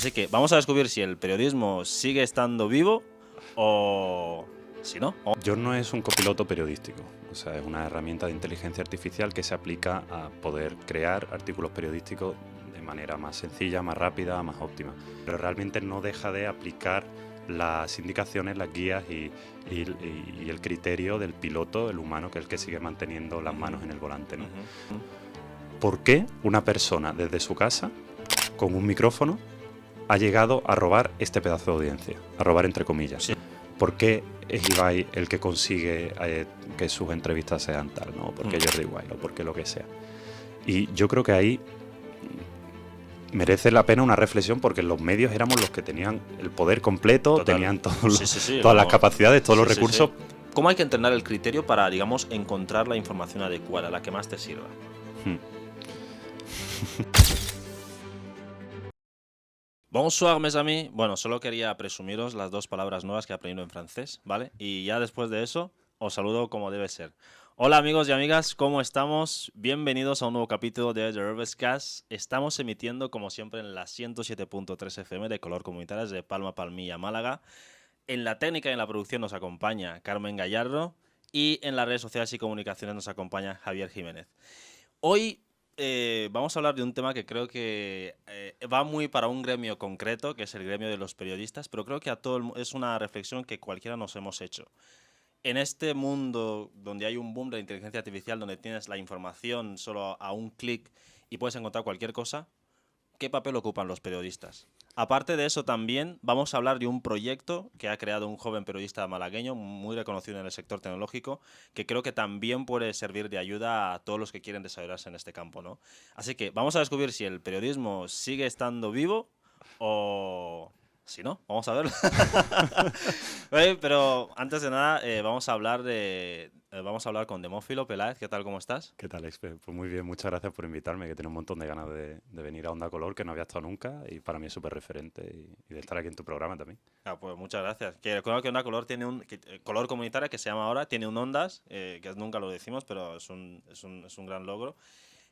Así que vamos a descubrir si el periodismo sigue estando vivo o si no. Journo es un copiloto periodístico, o sea, es una herramienta de inteligencia artificial que se aplica a poder crear artículos periodísticos de manera más sencilla, más rápida, más óptima. Pero realmente no deja de aplicar las indicaciones, las guías y el criterio del piloto, el humano, que es el que sigue manteniendo las manos en el volante, ¿no? ¿Por qué una persona desde su casa, con un micrófono, ha llegado a robar este pedazo de audiencia? A robar entre comillas. Sí. ¿Por qué es Ibai el que consigue que sus entrevistas sean tal, ¿no? ¿Por qué Jordi Wild o por qué lo que sea? Y yo creo que ahí merece la pena una reflexión, porque los medios éramos los que tenían el poder completo, tenían todas las capacidades, todos los recursos. ¿Cómo hay que entrenar el criterio para, digamos, encontrar la información adecuada, la que más te sirva? Bonsoir, mes amis. Bueno, solo quería presumiros las dos palabras nuevas que he aprendido en francés, ¿vale? Y ya después de eso, os saludo como debe ser. Hola amigos y amigas, ¿cómo estamos? Bienvenidos a un nuevo capítulo de The Herbescast. Estamos emitiendo, como siempre, en la 107.3 FM de Color Comunitarias de Palma, Palmilla, Málaga. En la técnica y en la producción nos acompaña Carmen Gallardo y en las redes sociales y comunicaciones nos acompaña Javier Jiménez. Hoy vamos a hablar de un tema que creo que va muy para un gremio concreto, que es el gremio de los periodistas, pero creo que es una reflexión que cualquiera nos hemos hecho. En este mundo donde hay un boom de inteligencia artificial, donde tienes la información solo a un clic y puedes encontrar cualquier cosa, ¿qué papel ocupan los periodistas? Aparte de eso, también vamos a hablar de un proyecto que ha creado un joven periodista malagueño, muy reconocido en el sector tecnológico, que creo que también puede servir de ayuda a todos los que quieren desarrollarse en este campo, ¿no? Así que vamos a descubrir si el periodismo sigue estando vivo o si no, vamos a verlo. Pero antes de nada, vamos a hablar con Demófilo Peláez. ¿Qué tal? ¿Cómo estás? ¿Qué tal, Expe? Pues muy bien, muchas gracias por invitarme, que tengo un montón de ganas de venir a Onda Color, que no había estado nunca, y para mí es súper referente, y de estar aquí en tu programa también. Pues muchas gracias. Que recuerdo que Onda Color tiene Color Comunitaria, que se llama ahora, tiene un Ondas, que nunca lo decimos, pero es un gran logro.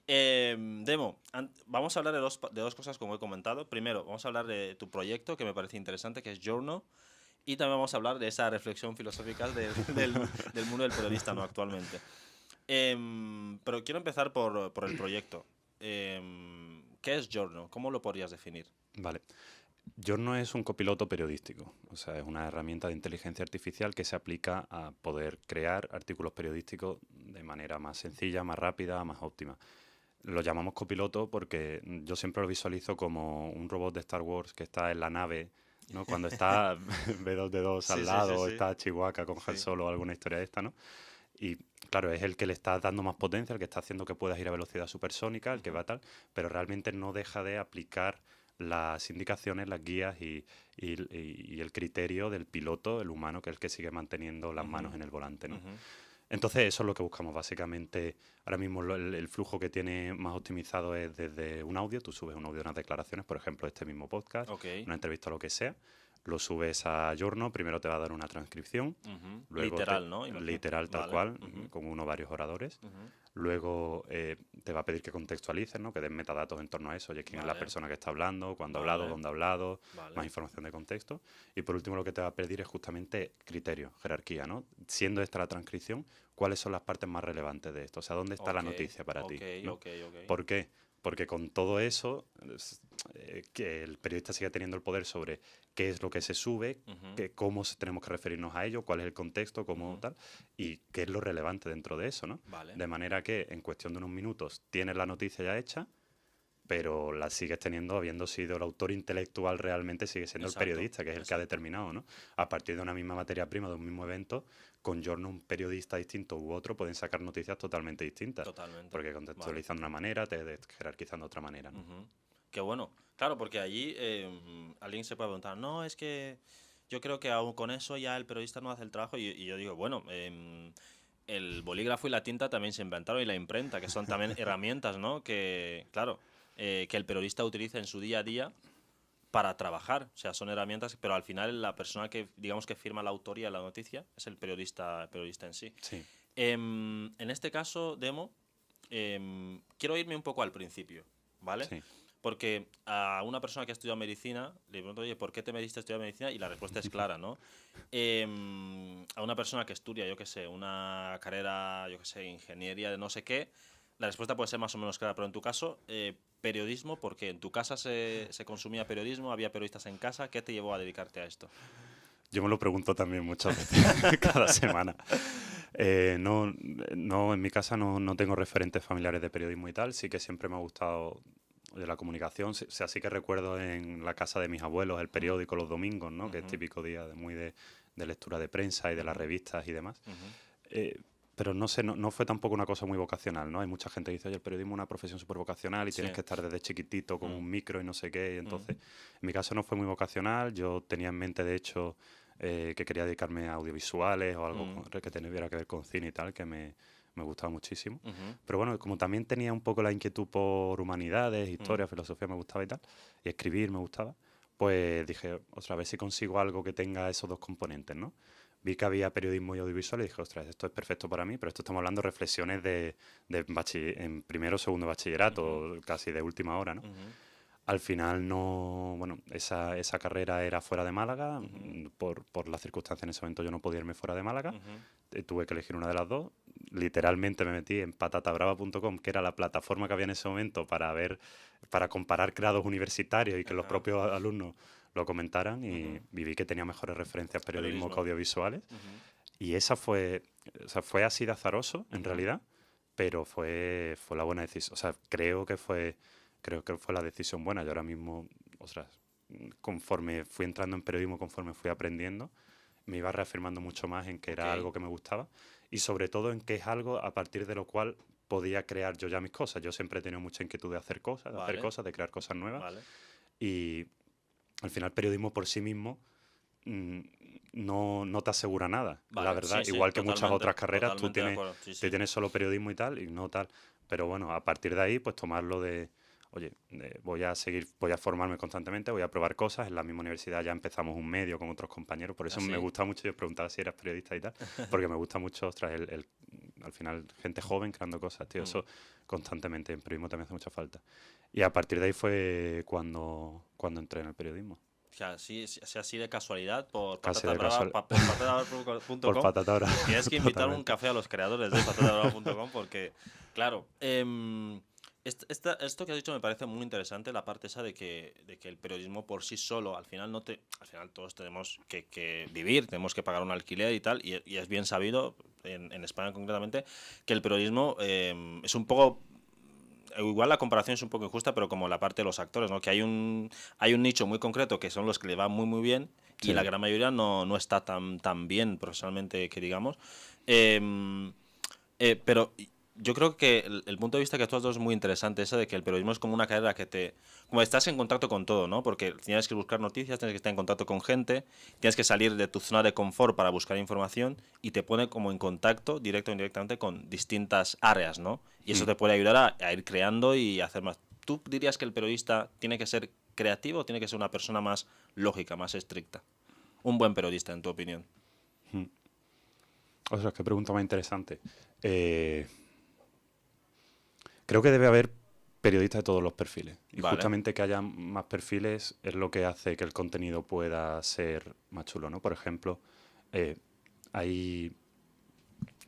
Demo, vamos a hablar de dos cosas como he comentado. Primero, vamos a hablar de tu proyecto, que me parece interesante, que es Journo. Y también vamos a hablar de esa reflexión filosófica del mundo del periodista, ¿no? Actualmente. Pero quiero empezar por el proyecto. ¿Qué es Journo? ¿Cómo lo podrías definir? Vale. Journo es un copiloto periodístico, o sea, es una herramienta de inteligencia artificial que se aplica a poder crear artículos periodísticos de manera más sencilla, más rápida, más óptima. Lo llamamos copiloto porque yo siempre lo visualizo como un robot de Star Wars que está en la nave, ¿no? Cuando está B2D2 al lado, está Chewbacca con Han Solo o alguna historia de esta, ¿no? Y claro, es el que le está dando más potencia, el que está haciendo que puedas ir a velocidad supersónica, el que va tal, pero realmente no deja de aplicar las indicaciones, las guías y el criterio del piloto, el humano, que es el que sigue manteniendo las manos en el volante, ¿no? Entonces eso es lo que buscamos básicamente. Ahora mismo el flujo que tiene más optimizado es desde un audio. Tú subes un audio de unas declaraciones, por ejemplo, este mismo podcast, una entrevista o lo que sea. Lo subes a Journo, primero te va a dar una transcripción. Luego literal, ¿no? Literal, tal cual, con uno o varios oradores. Luego te va a pedir que contextualices, ¿no? Que des metadatos en torno a eso. Oye, quién es la persona que está hablando, cuándo ha hablado, dónde ha hablado, más información de contexto. Y por último lo que te va a pedir es justamente criterio, jerarquía, ¿no? Siendo esta la transcripción, ¿cuáles son las partes más relevantes de esto? O sea, ¿dónde está la noticia para ti? ¿No? ¿Por qué? Porque con todo eso, que el periodista siga teniendo el poder sobre qué es lo que se sube, cómo tenemos que referirnos a ello, cuál es el contexto, cómo tal, y qué es lo relevante dentro de eso, ¿no? De manera que en cuestión de unos minutos tienes la noticia ya hecha, pero la sigues teniendo, habiendo sido el autor intelectual, realmente sigue siendo el periodista, que es el que ha determinado, ¿no? A partir de una misma materia prima, de un mismo evento, con Journo un periodista distinto u otro pueden sacar noticias totalmente distintas. Totalmente. Porque contextualizan de una manera, te jerarquizan de otra manera, ¿no? Qué bueno. Claro, porque allí alguien se puede preguntar, no, es que yo creo que aún con eso ya el periodista no hace el trabajo. Y yo digo, bueno, el bolígrafo y la tinta también se inventaron, y la imprenta, que son también herramientas, ¿no? Que, claro, que el periodista utiliza en su día a día para trabajar. O sea, son herramientas, pero al final la persona que, digamos, que firma la autoría de la noticia es el periodista en sí. Sí. En este caso, Demo, quiero irme un poco al principio, ¿vale? Sí. Porque a una persona que ha estudiado medicina, le pregunto, oye, ¿por qué te metiste a estudiar medicina? Y la respuesta es clara, ¿no? A una persona que estudia, yo qué sé, una carrera, yo qué sé, ingeniería de no sé qué, la respuesta puede ser más o menos clara, pero en tu caso, periodismo, porque en tu casa se consumía periodismo, había periodistas en casa, ¿qué te llevó a dedicarte a esto? Yo me lo pregunto también muchas veces, cada semana. No, no, en mi casa no tengo referentes familiares de periodismo y tal, sí que siempre me ha gustado de la comunicación, o sea, sí que recuerdo en la casa de mis abuelos el Ujú, periódico los domingos, ¿no? Que es ujú, típico día de lectura de prensa y de las ujú, revistas y demás. ujú, Eh, pero no sé, no fue tampoco una cosa muy vocacional, ¿no? Hay mucha gente que dice, oye, el periodismo es una profesión súper vocacional y sí. tienes que estar desde chiquitito con Mm, un micro y no sé qué. Y mm, entonces, en mi caso no fue muy vocacional. Yo tenía en mente, de hecho, que quería dedicarme a audiovisuales o algo mm, que tuviera que ver con cine y tal, que me gustaba muchísimo. ujú, Pero bueno, como también tenía un poco la inquietud por humanidades, mm, historia, filosofía me gustaba y tal, y escribir me gustaba, pues dije, otra vez si consigo algo que tenga esos dos componentes, ¿no? Vi que había periodismo y audiovisual y dije, ostras, esto es perfecto para mí, pero esto estamos hablando de reflexiones en primero o segundo ujú, bachillerato, casi de última hora, ¿no? ujú, Al final no, bueno, esa carrera era fuera de Málaga, ujú, por las circunstancias en ese momento yo no podía irme fuera de Málaga, ujú. tuve que elegir una de las dos, literalmente me metí en patatabrava.com, que era la plataforma que había en ese momento para comparar grados universitarios y que los Ajá. propios alumnos lo comentaran y Ujú. vi que tenía mejores referencias periodismo que Periodismo. audiovisuales Ujú, y o sea, fue así de azaroso en ujú, realidad, pero fue la buena decisión, o sea, creo que fue la decisión buena. Yo ahora mismo, ostras, conforme fui entrando en periodismo, conforme fui aprendiendo, me iba reafirmando mucho más en que ok, era algo que me gustaba y sobre todo en que es algo a partir de lo cual podía crear yo ya mis cosas. Yo siempre he tenido mucha inquietud vale, de crear cosas nuevas vale, y al final periodismo por sí mismo mm, no te asegura nada, la vale. verdad. Sí, sí, Igual que muchas totalmente, otras carreras, totalmente de acuerdo. Sí, te sí. tienes solo periodismo y tal, y no tal. Pero bueno, a partir de ahí, pues tomarlo oye, voy a formarme constantemente, voy a probar cosas. En la misma universidad ya empezamos un medio con otros compañeros, por eso me Así. gusta mucho, yo os preguntaba si eras periodista y tal, porque me gusta mucho, ostras, al final, gente joven creando cosas, tío, Mm. eso constantemente en periodismo también hace mucha falta. Y a partir de ahí fue cuando entré en el periodismo. O sea, así de casualidad, por Casi Patata de Brava, casual. por patatabrava.com, Por patata ahora, tienes que invitar un totalmente. café a los creadores de patatabrava.com porque, claro, esto que has dicho me parece muy interesante, la parte esa de que el periodismo por sí solo, al final todos tenemos que vivir, tenemos que pagar un alquiler y tal, y es bien sabido, en España concretamente, que el periodismo es un poco igual la comparación es un poco injusta, pero como la parte de los actores, ¿no? Que hay un nicho muy concreto que son los que le va muy muy bien y la Sí. gran mayoría no está tan bien profesionalmente que digamos. Em, pero yo creo que el punto de vista que tú has dado es muy interesante, ese de que el periodismo es como una carrera como estás en contacto con todo, ¿no? Porque tienes que buscar noticias, tienes que estar en contacto con gente, tienes que salir de tu zona de confort para buscar información y te pone como en contacto, directo o indirectamente, con distintas áreas, ¿no? Y eso Mm. te puede ayudar a ir creando y hacer más. ¿Tú dirías que el periodista tiene que ser creativo o tiene que ser una persona más lógica, más estricta? Un buen periodista, en tu opinión. Mm. O sea, qué pregunta más interesante. Eh, Creo que debe haber periodistas de todos los perfiles. Y Vale. justamente que haya más perfiles es lo que hace que el contenido pueda ser más chulo, ¿no? Por ejemplo, eh, hay,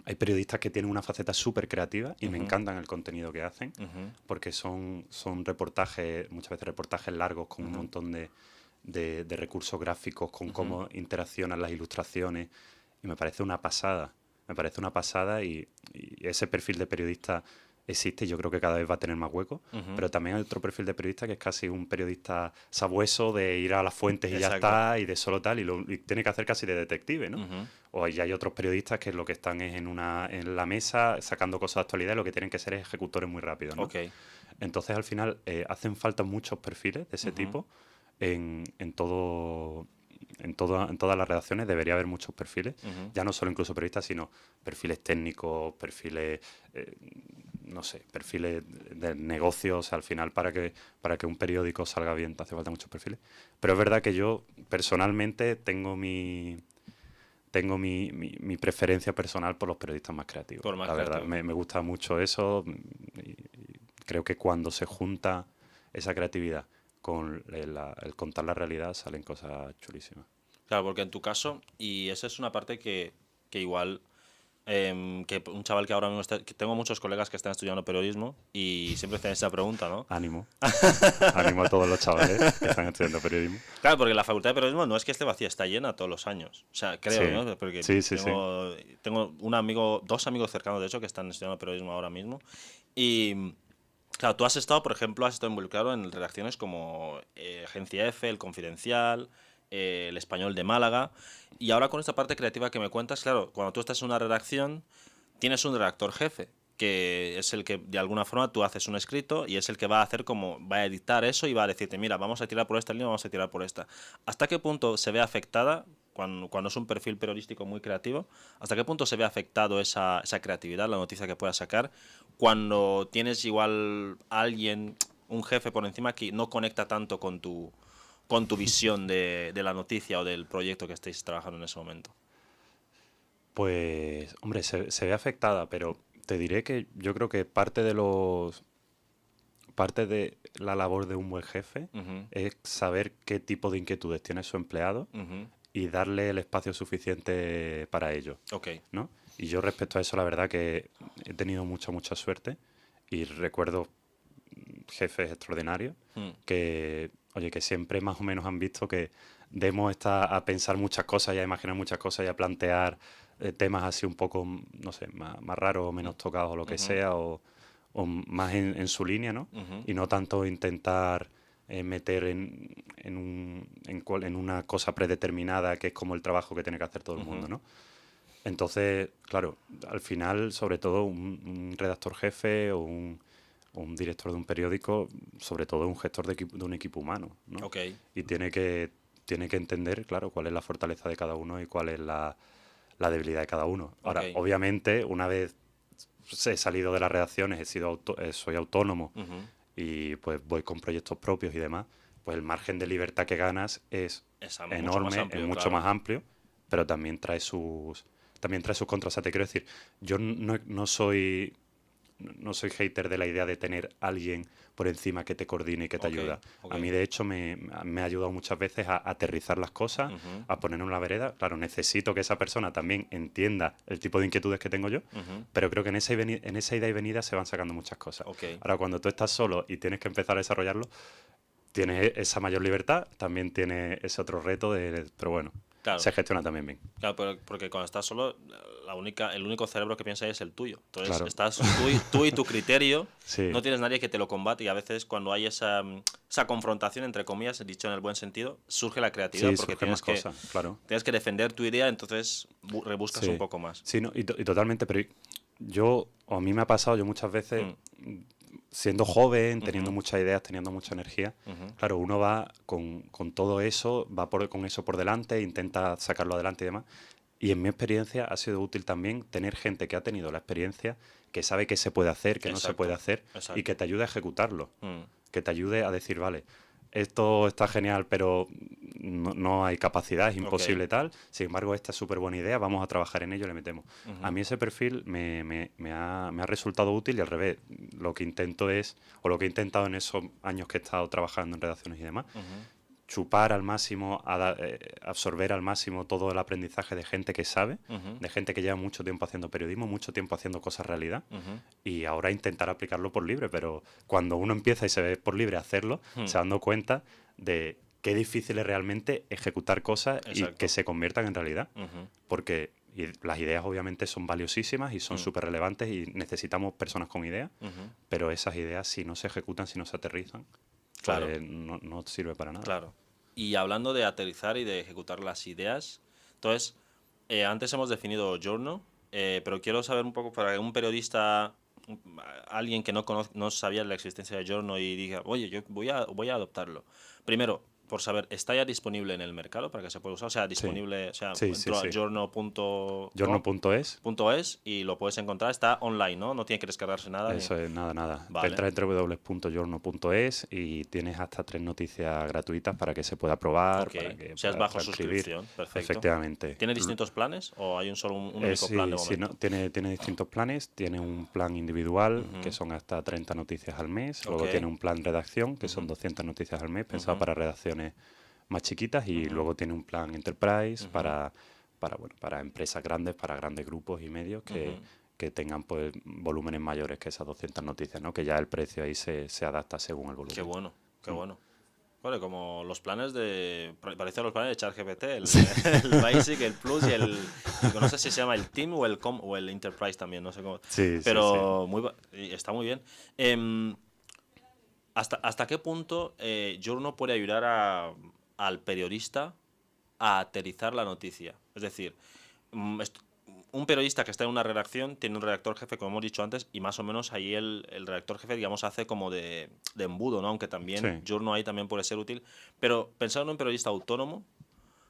hay periodistas que tienen una faceta súper creativa y me Ujú, encantan el contenido que hacen, ujú, porque son reportajes, muchas veces reportajes largos con un ujú, montón de recursos gráficos, con ujú, cómo interaccionan las ilustraciones, y me parece una pasada. Me parece una pasada y ese perfil de periodista existe y yo creo que cada vez va a tener más hueco, ujú. pero también hay otro perfil de periodista que es casi un periodista sabueso de ir a las fuentes y ya Exacto. está, y de solo tal, y tiene que hacer casi de detective, ¿no? Ujú. O ya hay otros periodistas que lo que están es en la mesa sacando cosas de actualidad y lo que tienen que ser es ejecutores muy rápidos, ¿no? Ok. Entonces, al final, hacen falta muchos perfiles de ese Ujú, tipo en todo, en todas las redacciones. Debería haber muchos perfiles, ujú. ya no solo incluso periodistas, sino perfiles técnicos, perfiles, eh, no sé, perfiles de negocios. Al final, para que un periódico salga bien, hace falta muchos perfiles. Pero es verdad que yo, personalmente, tengo mi preferencia personal por los periodistas más creativos. Por más La verdad, creativo. me gusta mucho eso. Y creo que cuando se junta esa creatividad con el contar la realidad salen cosas chulísimas. Claro, porque en tu caso, y esa es una parte que igual, que un chaval que ahora mismo está, que tengo muchos colegas que están estudiando periodismo y siempre hacen esa pregunta, ¿no? Ánimo. Ánimo a todos los chavales que están estudiando periodismo. Claro, porque la facultad de periodismo no es que esté vacía, está llena todos los años. O sea, creo, Sí, ¿no? Porque sí, sí, sí. tengo un amigo, dos amigos cercanos, de hecho, que están estudiando periodismo ahora mismo. Y, claro, tú has estado, por ejemplo, has estado involucrado en redacciones como Agencia F, El Confidencial, El Español de Málaga. Y ahora con esta parte creativa que me cuentas, claro, cuando tú estás en una redacción, tienes un redactor jefe, que es el que de alguna forma tú haces un escrito y es el que va a hacer como, va a editar eso y va a decirte, mira, vamos a tirar por esta línea, vamos a tirar por esta. ¿Hasta qué punto se ve afectada, cuando es un perfil periodístico muy creativo, hasta qué punto se ve afectado esa creatividad, la noticia que puedas sacar, cuando tienes igual a alguien, un jefe por encima que no conecta tanto con tu visión de la noticia o del proyecto que estéis trabajando en ese momento? Pues, hombre, se ve afectada, pero te diré que yo creo que parte de la labor de un buen jefe Ujú, es saber qué tipo de inquietudes tiene su empleado ujú. y darle el espacio suficiente para ello, Ok. ¿no? Y yo respecto a eso, la verdad que he tenido mucha suerte y recuerdo jefes extraordinarios Mm, que, oye, que siempre más o menos han visto que debemos estar a pensar muchas cosas y a imaginar muchas cosas y a plantear temas así un poco, no sé, más raros o menos tocados o lo que ujú, sea, o más en su línea, ¿no? ujú, Y no tanto intentar meter en una cosa predeterminada que es como el trabajo que tiene que hacer todo el mundo, ujú. ¿no? Entonces, claro, al final, sobre todo un redactor jefe o un director de un periódico, sobre todo un gestor de un equipo humano, ¿no? Ok. Y tiene que entender, claro, cuál es la fortaleza de cada uno y cuál es la debilidad de cada uno. Ok. Ahora, obviamente, una vez he salido de las redacciones, soy autónomo Ujú. y pues voy con proyectos propios y demás, pues el margen de libertad que ganas es Mucho más enorme, es amplio, mucho claro. más amplio, pero también trae sus contras. O sea, te quiero decir, yo no soy hater de la idea de tener alguien por encima que te coordine y que te Ok, ayuda. ok. A mí, de hecho, me ha ayudado muchas veces a aterrizar las cosas, Ujú, a poner en la vereda. Claro, necesito que esa persona también entienda el tipo de inquietudes que tengo yo, ujú. pero creo que en esa ida y venida se van sacando muchas cosas. Ok, Ahora, cuando tú estás solo y tienes que empezar a desarrollarlo, tienes esa mayor libertad, también tienes ese otro reto pero bueno, claro. se gestiona también bien. Claro, porque cuando estás solo, el único cerebro que piensa es el tuyo. Entonces, Claro, estás tú y tu criterio, sí, no tienes nadie que te lo combate y a veces cuando hay esa confrontación, entre comillas, dicho en el buen sentido, surge la creatividad sí, porque surgen más cosas, claro. tienes que defender tu idea, entonces rebuscas un Sí, poco más. sí, no, y totalmente, pero o a mí me ha pasado, yo muchas veces, Mm, siendo joven, teniendo ujú, muchas ideas, teniendo mucha energía, ujú, claro, uno va con todo eso, con eso por delante, intenta sacarlo adelante y demás. Y en mi experiencia ha sido útil también tener gente que ha tenido la experiencia, que sabe qué se puede hacer, qué no se puede exacto, hacer, y que exacto. te ayude a ejecutarlo, Mm, que te ayude a decir, vale, esto está genial, pero no hay capacidad, es ok. imposible tal. Sin embargo, esta es súper buena idea, vamos a trabajar en ello, le metemos. A Ujú, mí ese perfil me ha resultado útil y al revés, o lo que he intentado en esos años que he estado trabajando en redacciones y demás, ujú, chupar al máximo, absorber al máximo todo el aprendizaje de gente que sabe, ujú, de gente que lleva mucho tiempo haciendo periodismo, mucho tiempo haciendo cosas realidad, ujú, y ahora intentar aplicarlo por libre, pero cuando uno empieza y se ve por libre hacerlo, ujú. se dando cuenta de qué difícil es realmente ejecutar cosas y que Exacto. se conviertan en realidad, Ujú, porque las ideas obviamente son valiosísimas y son mm, súper relevantes y necesitamos personas con ideas, ujú. pero esas ideas si no se ejecutan, si no se aterrizan, Claro. pues no sirve para nada. Claro. Y hablando de aterrizar y de ejecutar las ideas, entonces, antes hemos definido Journal, pero quiero saber un poco para un periodista, alguien que no sabía la existencia de Journal y diga, oye, yo voy a adoptarlo. Primero, por saber, ¿está ya disponible en el mercado para que se pueda usar? O sea, disponible, o sea, Sí, sí, entro a sí. giorno.com Giorno.es. .es y lo puedes encontrar, está online, ¿no? No tiene que descargarse nada. Eso es, nada. Te Vale. entras en www.giorno.es y tienes hasta 3 noticias gratuitas para que se pueda probar, Ok. para que O sea, es puedas bajo transcribir. suscripción. Perfecto. Efectivamente. ¿Tiene distintos planes o hay un solo un único plan de Sí, momento? no, tiene distintos planes. Tiene un plan individual, que son hasta 30 noticias al mes. Luego Ok. tiene un plan redacción, que son 200 noticias al mes, pensado para redacciones más chiquitas. Y luego tiene un plan enterprise para empresas grandes, para grandes grupos y medios que tengan pues volúmenes mayores que esas 200 noticias, ¿no? Que ya el precio ahí se adapta según el volumen. Qué bueno, qué bueno. Vale, como los planes parecen los planes de ChatGPT, el Basic, el Plus y no sé si se llama el Team o el Enterprise también, no sé cómo. Sí, Pero está muy bien. ¿Hasta qué punto Journo puede ayudar al periodista a aterrizar la noticia? Es decir, un periodista que está en una redacción tiene un redactor jefe, como hemos dicho antes, y más o menos ahí el redactor jefe, digamos, hace como de embudo, ¿no? Aunque también Journo ahí también puede ser útil. Pero pensando en un periodista autónomo,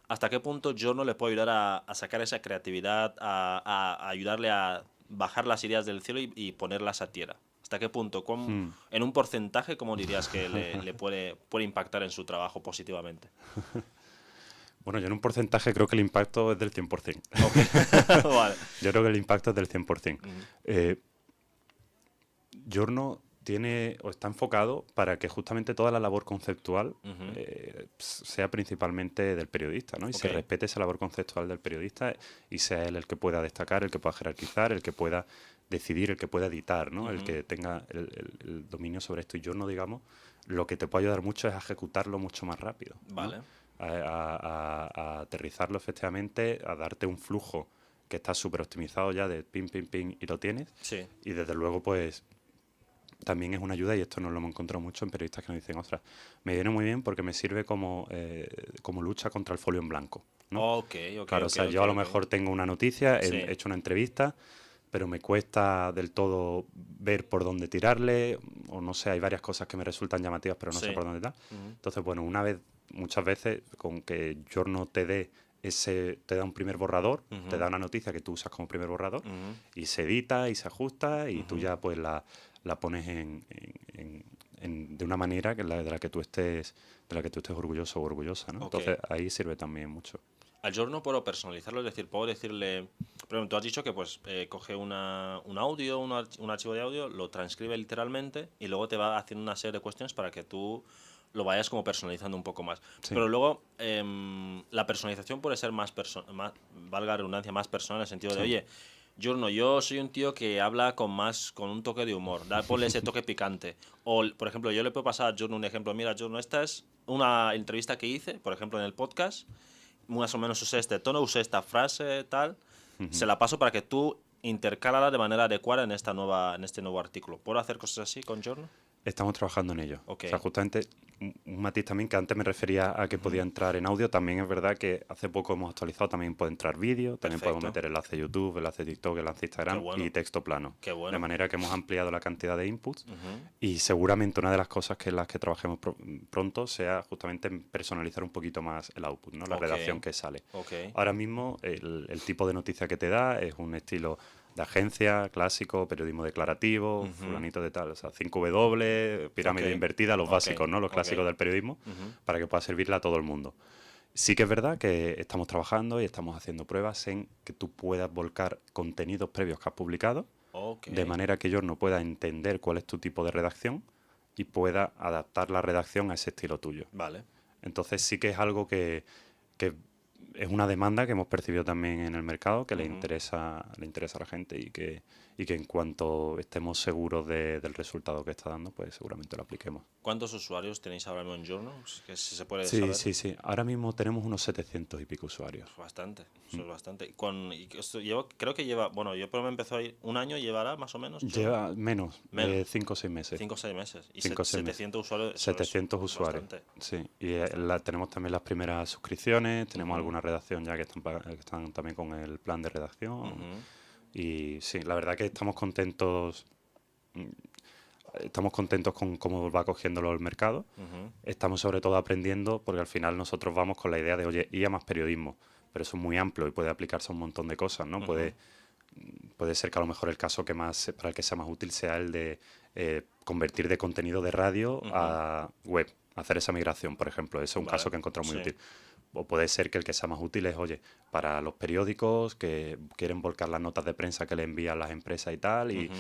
¿hasta qué punto Journo le puede ayudar a sacar esa creatividad, a ayudarle a bajar las ideas del cielo y ponerlas a tierra? ¿Hasta qué punto? En un porcentaje, ¿cómo dirías que le puede impactar en su trabajo positivamente? Bueno, yo en un porcentaje creo que el impacto es del 100%. Okay. Vale. Yo creo que el impacto es del 100%. Giorno tiene o está enfocado para que justamente toda la labor conceptual sea principalmente del periodista, ¿no? Y se respete esa labor conceptual del periodista y sea él el que pueda destacar, el que pueda jerarquizar, el que pueda decidir, el que pueda editar, ¿no? El que tenga el dominio sobre esto. Y Giorno, digamos, lo que te puede ayudar mucho es a ejecutarlo mucho más rápido, ¿no? Vale. A aterrizarlo efectivamente, a darte un flujo que está súper optimizado ya de ping, ping, ping y lo tienes. Sí. Y desde luego, pues, también es una ayuda, y esto nos lo hemos encontrado mucho en periodistas que nos dicen, ostras, me viene muy bien porque me sirve como lucha contra el folio en blanco, ¿no? Claro, o sea, yo a lo mejor tengo una noticia, he hecho una entrevista, pero me cuesta del todo ver por dónde tirarle, o no sé, hay varias cosas que me resultan llamativas, pero no sé por dónde tal. Entonces, bueno, muchas veces, con que Giorno te da un primer borrador, te da una noticia que tú usas como primer borrador, y se edita y se ajusta, y tú ya pues la pones de una manera de la que tú estés orgulloso o orgullosa, ¿no? Entonces ahí sirve también mucho. Al Giorno puedo personalizarlo, es decir, puedo decirle, por ejemplo, tú has dicho que pues coge un audio, un archivo de audio, lo transcribe literalmente y luego te va haciendo una serie de cuestiones para que tú lo vayas como personalizando un poco más. Sí. Pero luego la personalización puede ser más valga la redundancia, más personal en el sentido de, oye, Giorno, yo soy un tío que habla con un toque de humor, ponle ese toque picante. O, por ejemplo, yo le puedo pasar a Giorno un ejemplo, mira, Giorno, esta es una entrevista que hice, por ejemplo, en el podcast, más o menos usé este tono, usé esta frase, tal. Se la paso para que tú intercálala de manera adecuada en este nuevo artículo. ¿Puedo hacer cosas así con Giorno? Estamos trabajando en ello. O sea, justamente un matiz también que antes me refería a que podía entrar en audio. También es verdad que hace poco hemos actualizado, también puede entrar vídeo, también podemos meter enlace YouTube, enlace TikTok, enlace Instagram y texto plano. Qué bueno. De manera que hemos ampliado la cantidad de inputs y seguramente una de las cosas en las que trabajemos pronto sea justamente personalizar un poquito más el output, ¿no? La redacción que sale. Ahora mismo el tipo de noticia que te da es un estilo de agencia, clásico, periodismo declarativo, fulanito de tal, o sea, 5W, pirámide invertida, los básicos, ¿no? Los clásicos del periodismo, para que pueda servirle a todo el mundo. Sí que es verdad que estamos trabajando y estamos haciendo pruebas en que tú puedas volcar contenidos previos que has publicado, de manera que Giorno pueda entender cuál es tu tipo de redacción y pueda adaptar la redacción a ese estilo tuyo. Vale. Entonces sí que es algo que es una demanda que hemos percibido también en el mercado, que le interesa a la gente y que en cuanto estemos seguros del resultado que está dando, pues seguramente lo apliquemos. ¿Cuántos usuarios tenéis ahora mismo en Journo? Que si se puede saber. Sí. Ahora mismo tenemos unos 700 y pico usuarios. Bastante, eso es bastante. Creo que lleva, bueno, yo por lo menos empezó ahí un año, llevará más o menos. Lleva menos. 5 o 6 meses. 5 o 6 meses. Y 700 usuarios. 700 usuarios. Bastante. Sí, y tenemos también las primeras suscripciones, tenemos alguna redacción ya que están también con el plan de redacción. Y sí, la verdad que estamos contentos. estamos contentos con cómo va cogiéndolo el mercado. Estamos sobre todo aprendiendo porque al final nosotros vamos con la idea de, oye, IA más periodismo, pero eso es muy amplio y puede aplicarse a un montón de cosas, ¿no? Puede ser que a lo mejor el caso para el que sea más útil sea el de convertir de contenido de radio a web, hacer esa migración, por ejemplo. Ese es un caso que he encontrado muy útil. O puede ser que el que sea más útil es, oye, para los periódicos que quieren volcar las notas de prensa que le envían las empresas y tal, y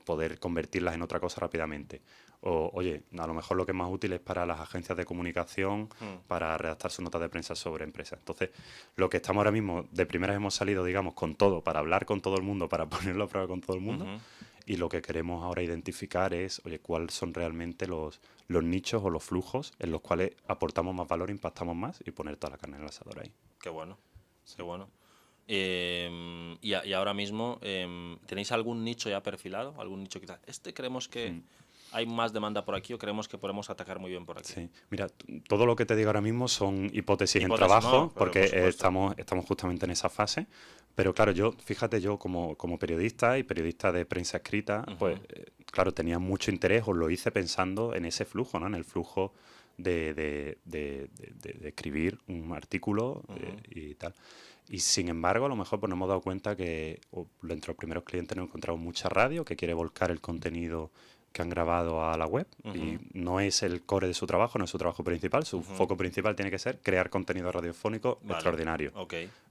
poder convertirlas en otra cosa rápidamente. O, oye, a lo mejor lo que es más útil es para las agencias de comunicación, para redactar sus notas de prensa sobre empresas. Entonces, lo que estamos ahora mismo, de primeras hemos salido, digamos, con todo, para hablar con todo el mundo, para ponerlo a prueba con todo el mundo. Y lo que queremos ahora identificar es, oye, cuáles son realmente los nichos o los flujos en los cuales aportamos más valor, impactamos más y poner toda la carne en el asador ahí. Qué bueno, qué bueno. Y ahora mismo, ¿tenéis algún nicho ya perfilado? ¿Algún nicho quizás? Creemos que hay más demanda por aquí o creemos que podemos atacar muy bien por aquí? Sí, mira, todo lo que te digo ahora mismo son hipótesis en trabajo, no, porque por estamos justamente en esa fase. Pero claro, fíjate, yo como periodista y periodista de prensa escrita, pues claro, tenía mucho interés o lo hice pensando en ese flujo, ¿no? En el flujo de escribir un artículo y tal. Y sin embargo, a lo mejor pues nos hemos dado cuenta que entre los primeros clientes hemos encontrado mucha radio que quiere volcar el contenido que han grabado a la web y no es el core de su trabajo, no es su trabajo principal. Su foco principal tiene que ser crear contenido radiofónico extraordinario.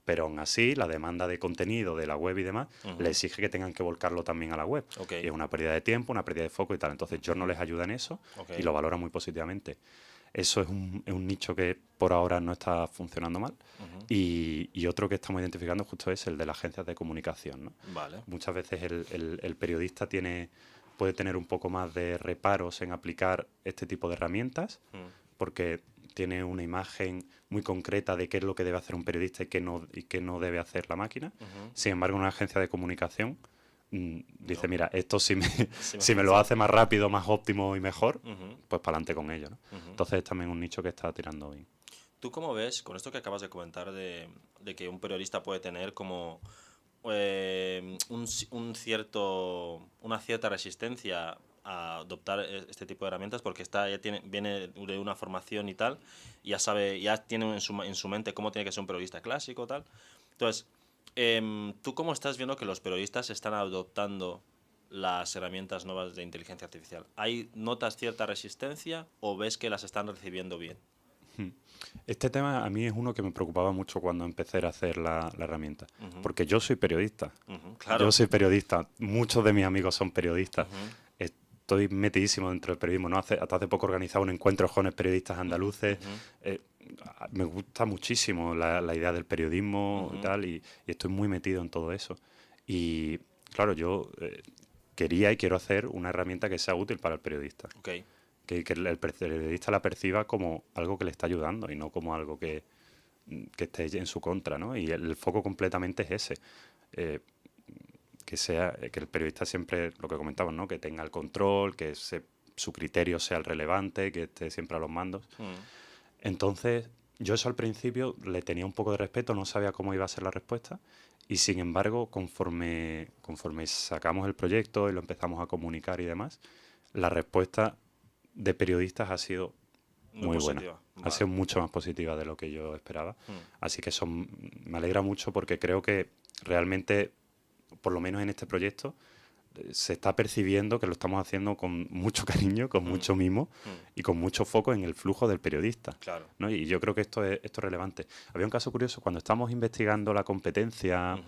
Pero aún así, la demanda de contenido de la web y demás le exige que tengan que volcarlo también a la web. Y es una pérdida de tiempo, una pérdida de foco y tal. Entonces, Journo les ayuda en eso y lo valora muy positivamente. Eso es un nicho que por ahora no está funcionando mal. Y otro que estamos identificando justo es el de las agencias de comunicación, ¿no? Muchas veces el periodista puede tener un poco más de reparos en aplicar este tipo de herramientas porque tiene una imagen muy concreta de qué es lo que debe hacer un periodista y qué no debe hacer la máquina. Sin embargo, una agencia de comunicación dice, mira, esto si me lo hace más rápido, más óptimo y mejor, pues para adelante con ello, ¿no? Entonces es también un nicho que está tirando bien. ¿Tú cómo ves, con esto que acabas de comentar, de que un periodista puede tener como una cierta resistencia a adoptar este tipo de herramientas porque viene de una formación y tal, y ya tiene en su mente cómo tiene que ser un periodista clásico tal? Entonces, ¿tú cómo estás viendo que los periodistas están adoptando las herramientas nuevas de inteligencia artificial? ¿Notas cierta resistencia o ves que las están recibiendo bien? Este tema a mí es uno que me preocupaba mucho cuando empecé a hacer la herramienta, porque yo soy periodista. Claro. Yo soy periodista, muchos de mis amigos son periodistas. Estoy metidísimo dentro del periodismo, ¿no? Hasta hace poco organizaba un encuentro con jóvenes periodistas andaluces. Me gusta muchísimo la idea del periodismo y tal, y estoy muy metido en todo eso. Y claro, yo quería y quiero hacer una herramienta que sea útil para el periodista. Que el periodista la perciba como algo que le está ayudando y no como algo que esté en su contra, ¿no? Y el foco completamente es ese. Que el periodista siempre, lo que comentamos, ¿no? Que tenga el control, que su criterio sea el relevante, que esté siempre a los mandos. Entonces, yo eso al principio le tenía un poco de respeto, no sabía cómo iba a ser la respuesta. Y sin embargo, conforme sacamos el proyecto y lo empezamos a comunicar y demás, la respuesta de periodistas ha sido muy buena. Ha sido mucho más positiva de lo que yo esperaba. Así que me alegra mucho porque creo que realmente, por lo menos en este proyecto, se está percibiendo que lo estamos haciendo con mucho cariño, con mucho mimo y con mucho foco en el flujo del periodista. Claro. ¿no? Y yo creo que esto es relevante. Había un caso curioso, cuando estábamos investigando la competencia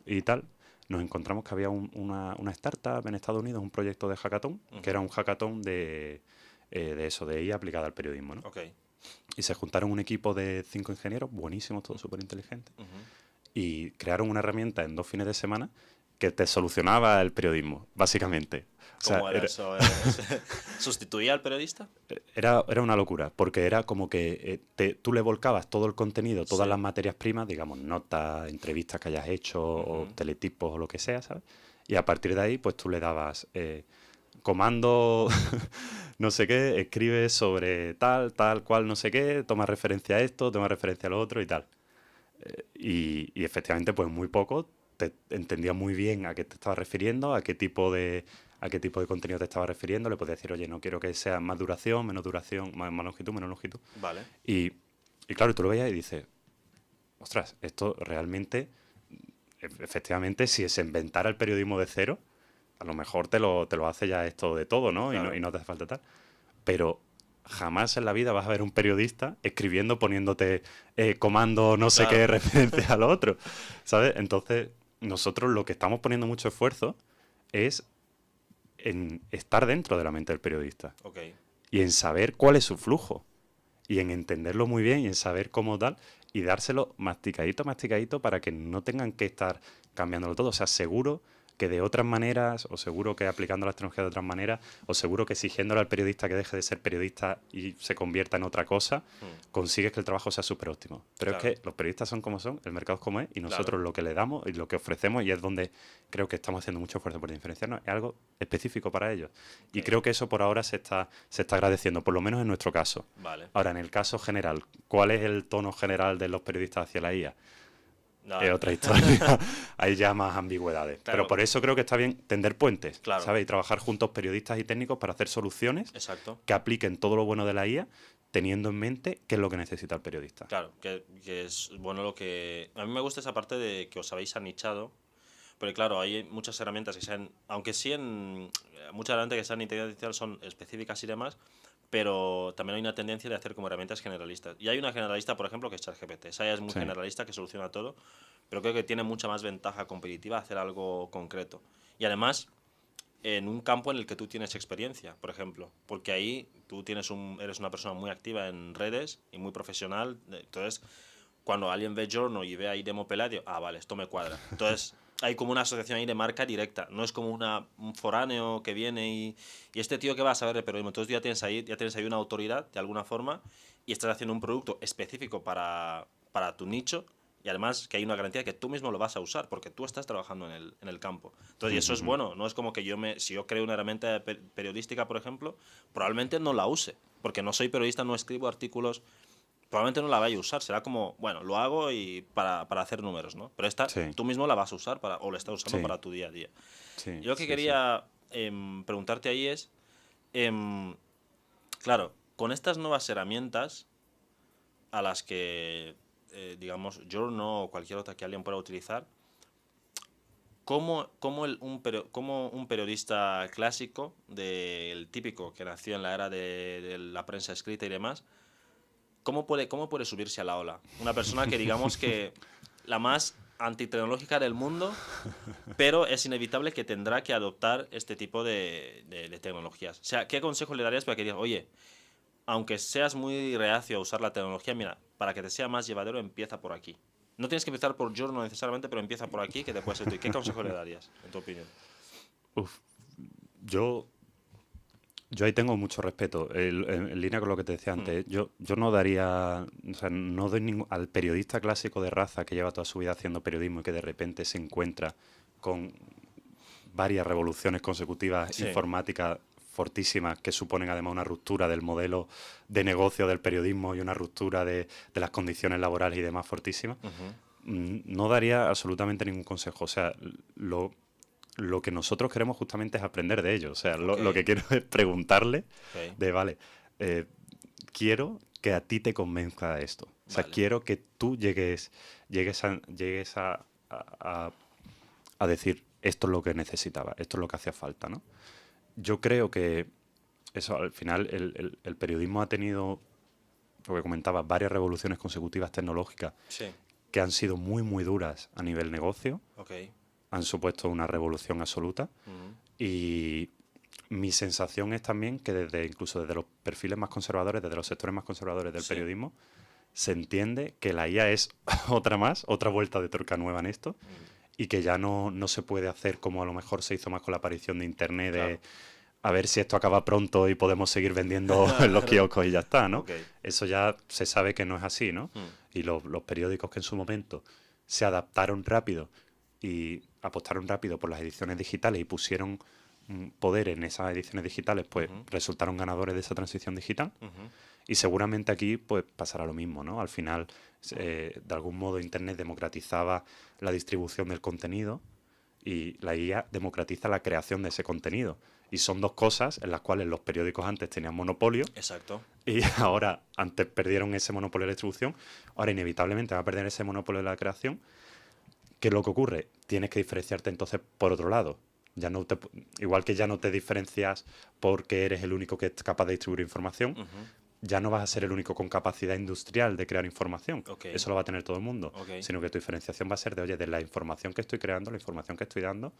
y tal, nos encontramos que había una startup en Estados Unidos, un proyecto de hackathon, que era un hackathon de IA aplicada al periodismo, ¿no? Y se juntaron un equipo de 5 ingenieros, buenísimos, todos súper inteligentes, y crearon una herramienta en 2 fines de semana que te solucionaba el periodismo, básicamente. ¿Cómo era eso? ¿Sustituía al periodista? Era una locura, porque era como que tú le volcabas todo el contenido, todas las materias primas, digamos, notas, entrevistas que hayas hecho, o teletipos o lo que sea, ¿sabes? Y a partir de ahí, pues tú le dabas comando, no sé qué, escribe sobre tal cual, no sé qué, toma referencia a esto, toma referencia a lo otro y tal. Y efectivamente, pues muy poco te entendía muy bien a qué te estabas refiriendo, a qué tipo de a qué tipo de contenido te estaba refiriendo, le podías decir, oye, no quiero que sea más duración, menos duración, más longitud, menos longitud. Vale. Y claro, tú lo veías y dices, ostras, esto realmente, efectivamente, si se inventara el periodismo de cero, a lo mejor te lo hace ya esto de todo, ¿no? Claro. Y no te hace falta tal. Pero jamás en la vida vas a ver un periodista escribiendo, poniéndote comando no sé Claro. qué referencia a lo otro, ¿sabes? Entonces, nosotros lo que estamos poniendo mucho esfuerzo es en estar dentro de la mente del periodista Ok. y en saber cuál es su flujo y en entenderlo muy bien y en saber cómo tal y dárselo masticadito, masticadito para que no tengan que estar cambiándolo todo. O sea, seguro que de otras maneras, o seguro que aplicando las tecnologías de otras maneras, o seguro que exigiéndole al periodista que deje de ser periodista y se convierta en otra cosa, consigues que el trabajo sea súper óptimo. Pero Claro. es que los periodistas son como son, el mercado es como es, y nosotros Claro. lo que le damos y lo que ofrecemos, y es donde creo que estamos haciendo mucho esfuerzo por diferenciarnos, es algo específico para ellos. Y Ok. creo que eso por ahora se está agradeciendo, por lo menos en nuestro caso. Vale. Ahora, en el caso general, ¿cuál es el tono general de los periodistas hacia la IA? No, Es otra historia. Hay ya más ambigüedades. Claro. Pero por eso creo que está bien tender puentes, Claro. ¿sabes? Y trabajar juntos periodistas y técnicos para hacer soluciones exacto. que apliquen todo lo bueno de la IA, teniendo en mente qué es lo que necesita el periodista. Claro, que es bueno lo que... A mí me gusta esa parte de que os habéis anichado, porque claro, hay muchas herramientas que sean, aunque sí muchas herramientas que sean inteligencia artificial son específicas y demás, pero también hay una tendencia de hacer como herramientas generalistas. Y hay una generalista, por ejemplo, que es ChatGPT. Esa ya es muy Sí. generalista, que soluciona todo, pero creo que tiene mucha más ventaja competitiva hacer algo concreto. Y además, en un campo en el que tú tienes experiencia, por ejemplo, porque ahí tú eres una persona muy activa en redes y muy profesional, entonces cuando alguien ve Journo y ve ahí Demo Peladio, vale, esto me cuadra. Entonces hay como una asociación ahí de marca directa, no es como un foráneo que viene y este tío que va a saber de periodismo, entonces ya tienes ahí una autoridad de alguna forma y estás haciendo un producto específico para tu nicho. Y además que hay una garantía de que tú mismo lo vas a usar, porque tú estás trabajando en el campo. Entonces, y eso es bueno, no es como que si yo creo una herramienta periodística, por ejemplo, probablemente no la use, porque no soy periodista, no escribo artículos, probablemente no la vaya a usar, será como, bueno, lo hago y para hacer números, ¿no? Pero esta Sí. tú mismo la vas a usar o la estás usando Sí. para tu día a día. Sí, Yo lo que sí, quería preguntarte ahí es, claro, con estas nuevas herramientas a las que, digamos, yo no o cualquier otra que alguien pueda utilizar, ¿cómo un periodista clásico, del típico que nació en la era de la prensa escrita y demás, cómo puede subirse a la ola? Una persona que digamos que la más antitecnológica del mundo, pero es inevitable que tendrá que adoptar este tipo de tecnologías. O sea, ¿qué consejo le darías para que digas, oye, aunque seas muy reacio a usar la tecnología, mira, para que te sea más llevadero, empieza por aquí? No tienes que empezar por Journal necesariamente, pero empieza por aquí, que te puede ser útil. ¿Qué consejo le darías, en tu opinión? Uf, yo ahí tengo mucho respeto. En línea con lo que te decía antes, yo no daría, o sea, no doy al periodista clásico de raza que lleva toda su vida haciendo periodismo y que de repente se encuentra con varias revoluciones consecutivas Sí. informáticas fortísimas que suponen además una ruptura del modelo de negocio del periodismo y una ruptura de las condiciones laborales y demás fortísimas. No daría absolutamente ningún consejo. O sea, lo que nosotros queremos justamente es aprender de ellos. O sea, lo que quiero es preguntarle de, vale, quiero que a ti te convenzca esto. O sea, Vale. quiero que tú llegues a decir, esto es lo que necesitaba, esto es lo que hacía falta, ¿no? Yo creo que eso, al final, el periodismo ha tenido, lo que comentaba, varias revoluciones consecutivas tecnológicas Sí. que han sido muy, muy duras a nivel negocio. Ok. Han supuesto una revolución absoluta. Y mi sensación es también que incluso desde los perfiles más conservadores, desde los sectores más conservadores del periodismo, se entiende que la IA es otra vuelta de tuerca nueva en esto, y que ya no se puede hacer como a lo mejor se hizo más con la aparición de Internet, de a ver si esto acaba pronto y podemos seguir vendiendo en los kioscos y ya está, ¿no? Ok. Eso ya se sabe que no es así, ¿no? Y los periódicos que en su momento se adaptaron rápido y apostaron rápido por las ediciones digitales y pusieron poder en esas ediciones digitales, pues resultaron ganadores de esa transición digital. Y seguramente aquí pues pasará lo mismo, ¿no? Al final, de algún modo, Internet democratizaba la distribución del contenido y la IA democratiza la creación de ese contenido. Y son dos cosas en las cuales los periódicos antes tenían monopolio. Exacto. Y ahora, antes perdieron ese monopolio de la distribución, ahora inevitablemente van a perder ese monopolio de la creación. ¿Qué es lo que ocurre? Tienes que diferenciarte entonces por otro lado. Ya no te, igual que ya no te diferencias porque eres el único que es capaz de distribuir información, ya no vas a ser el único con capacidad industrial de crear información. Okay. Eso lo va a tener todo el mundo. Okay. Sino que tu diferenciación va a ser de, oye, de la información que estoy creando, la información que estoy dando,